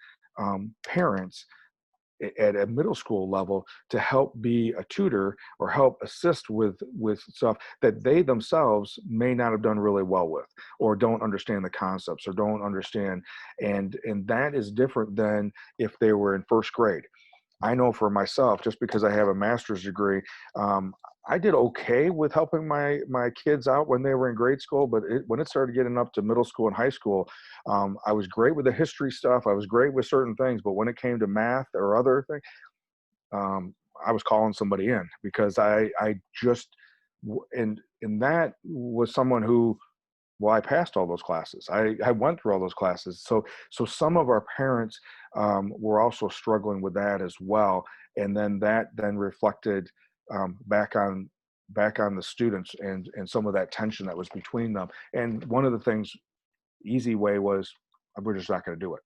parents at a middle school level to help be a tutor or help assist with stuff that they themselves may not have done really well with, or don't understand the concepts, or don't understand. And that is different than if they were in 1st grade. I know for myself, just because I have a master's degree, I did okay with helping my kids out when they were in grade school, but when it started getting up to middle school and high school, I was great with the history stuff. I was great with certain things, but when it came to math or other things, I was calling somebody in, because I just, and that was someone who, well, I passed all those classes. I went through all those classes. So some of our parents were also struggling with that as well. And then that reflected back on the students and some of that tension that was between them. And one of the things, easy way, was, we're just not going to do it.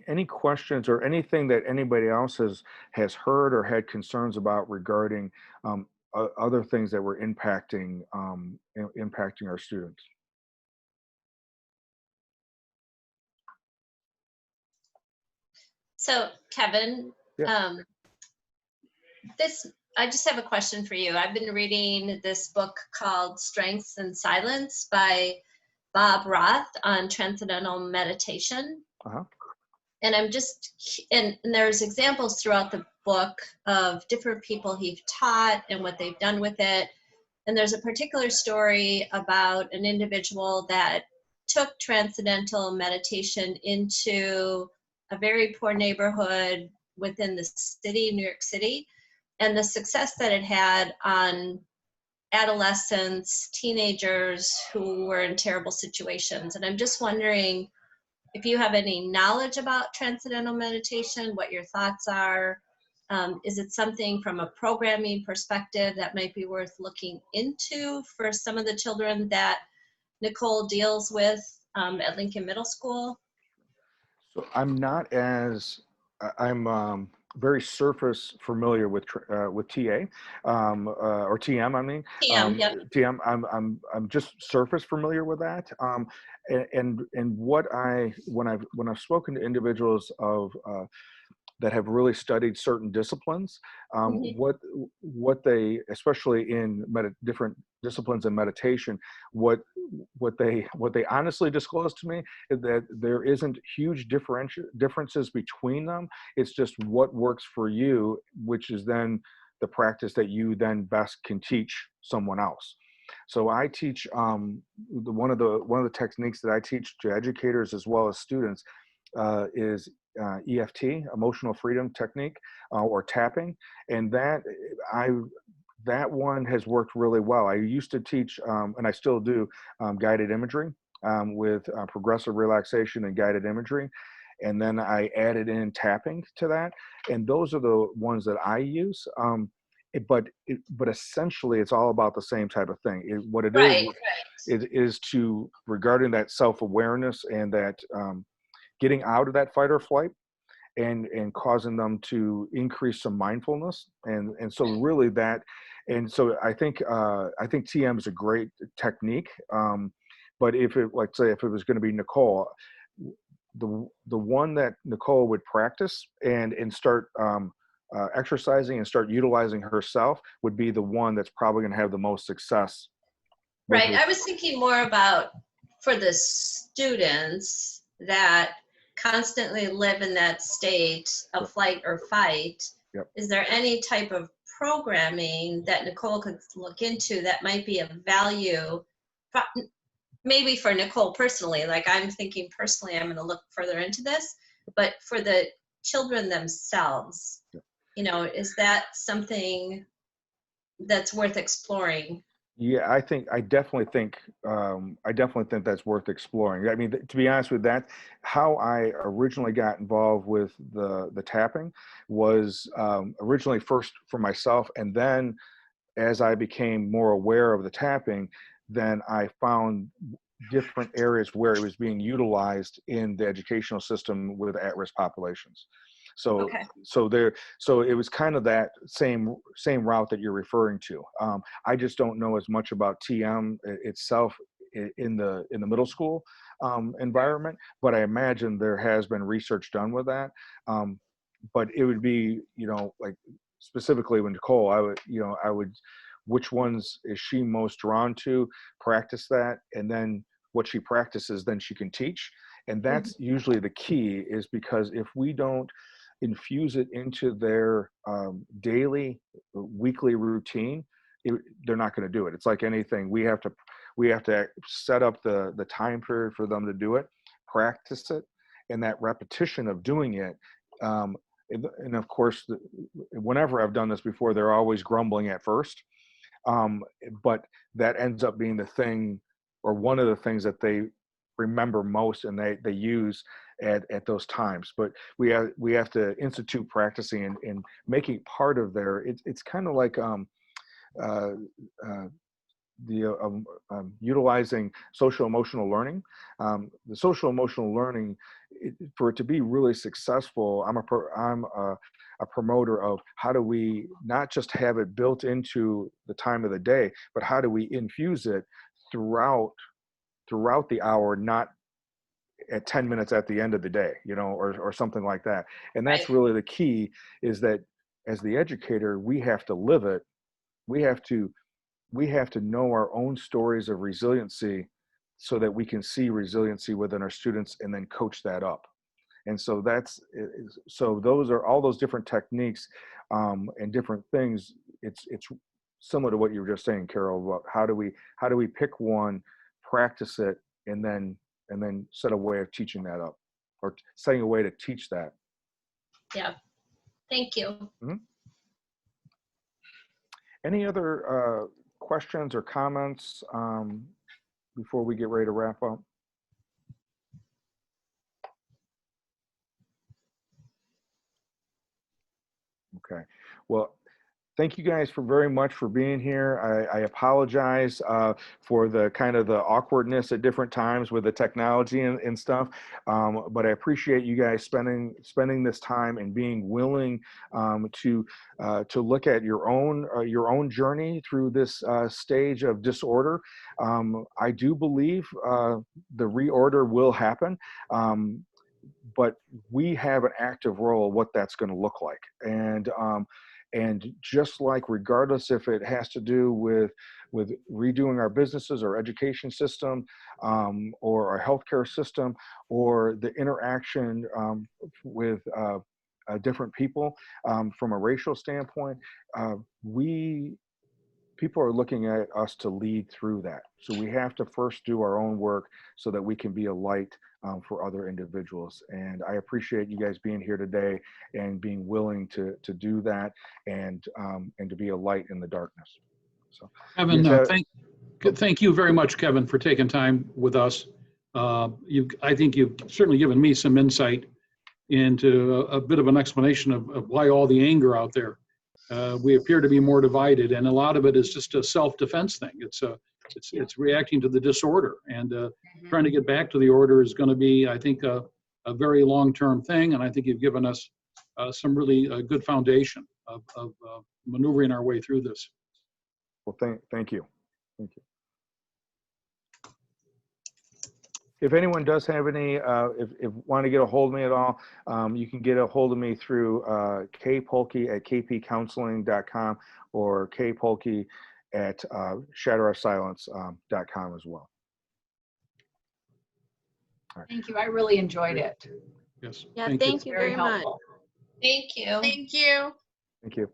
Any questions or anything that anybody else has heard or had concerns about regarding other things that were impacting our students? So Kevin, Yeah. I just have a question for you. I've been reading this book called Strengths and Silence by Bob Roth on transcendental meditation. Uh-huh. And and there's examples throughout the book of different people he's taught and what they've done with it. And there's a particular story about an individual that took transcendental meditation into a very poor neighborhood within the city, New York City, and the success that it had on adolescents, teenagers who were in terrible situations. And I'm just wondering if you have any knowledge about transcendental meditation, what your thoughts are. Is it something from a programming perspective that might be worth looking into for some of the children that Nicole deals with at Lincoln Middle School? So I'm very surface familiar with TA or TM. I mean, TM, yep. TM. I'm just surface familiar with that. And when I've spoken to individuals that have really studied certain disciplines, what they, especially in different disciplines in meditation, what they honestly disclose to me is that there isn't huge differences between them. It's just what works for you, which is then the practice that you then best can teach someone else. So I teach one of the techniques that I teach to educators as well as students is EFT, emotional freedom technique, or tapping, and that one has worked really well. I used to teach, and I still do, guided imagery with progressive relaxation and guided imagery, and then I added in tapping to that, and those are the ones that I use. But essentially, it's all about the same type of thing. It is to regarding that self-awareness and that getting out of that fight or flight, and causing them to increase some mindfulness, and so really that, and so I think TM is a great technique. But if it, like say, if it was going to be Nicole, the one that Nicole would practice and start exercising and start utilizing herself would be the one that's probably going to have the most success. Right. I was thinking more about for the students that constantly live in that state of flight or fight. Yep. Is there any type of programming that Nicole could look into that might be of value, maybe for Nicole personally? Like, I'm thinking personally, I'm going to look further into this, but for the children themselves, you know, is that something that's worth exploring? Yeah, I definitely think that's worth exploring. I mean, to be honest with that, how I originally got involved with the tapping was originally first for myself, and then as I became more aware of the tapping, then I found different areas where it was being utilized in the educational system with at-risk populations. So, okay. so it was kind of that same route that you're referring to. I just don't know as much about TM itself in the middle school environment, but I imagine there has been research done with that. But it would be, you know, like specifically with Nicole, I would, which ones is she most drawn to? Practice that, and then what she practices, then she can teach, and that's usually the key. Is because if we don't infuse it into their daily, weekly routine, they're not going to do it. It's like anything. We have to set up the time period for them to do it, practice it, and that repetition of doing it. And of course, whenever I've done this before, they're always grumbling at first, but that ends up being the thing, or one of the things that they remember most, and they use at those times. But we have to institute practicing and making it part of their. It's kind of like utilizing social emotional learning. The social emotional learning, for it to be really successful, I'm a promoter of how do we not just have it built into the time of the day, but how do we infuse it throughout the hour, not at 10 minutes at the end of the day, you know, or something like that. And that's Right. really the key, is that as the educator, we have to live it. We have to know our own stories of resiliency so that we can see resiliency within our students and then coach that up. And so those are all those different techniques and different things. It's similar to what you were just saying, Carol, about how do we pick one, practice it, and then set a way of teaching that up, or setting a way to teach that. Yeah. Thank you. Mm-hmm. Any other questions or comments before we get ready to wrap up? Okay. Well, thank you guys very much for being here. I apologize for the kind of the awkwardness at different times with the technology and stuff, but I appreciate you guys spending this time and being willing to look at your own journey through this stage of disorder. I do believe the reorder will happen. But we have an active role what that's going to look like. And just like, regardless if it has to do with redoing our businesses or education system or our healthcare system or the interaction with different people from a racial standpoint, people are looking at us to lead through that. So we have to first do our own work so that we can be a light for other individuals. And I appreciate you guys being here today and being willing to do that and to be a light in the darkness. So, Kevin, thank you very much, Kevin, for taking time with us. I think you've certainly given me some insight into a bit of an explanation of why all the anger out there. We appear to be more divided, and a lot of it is just a self-defense thing. It's reacting to the disorder, and trying to get back to the order is going to be, I think, a very long-term thing. And I think you've given us some really good foundation of maneuvering our way through this. Well, thank you. Thank you. If anyone does have any, if want to get a hold of me at all, you can get a hold of me through kpolky@kpcounseling.com or kpolky@shatterofsilence.com as well. Right. Thank you. I really enjoyed it. Yes. Yeah, thank you very much. Thank you. Thank you. Thank you.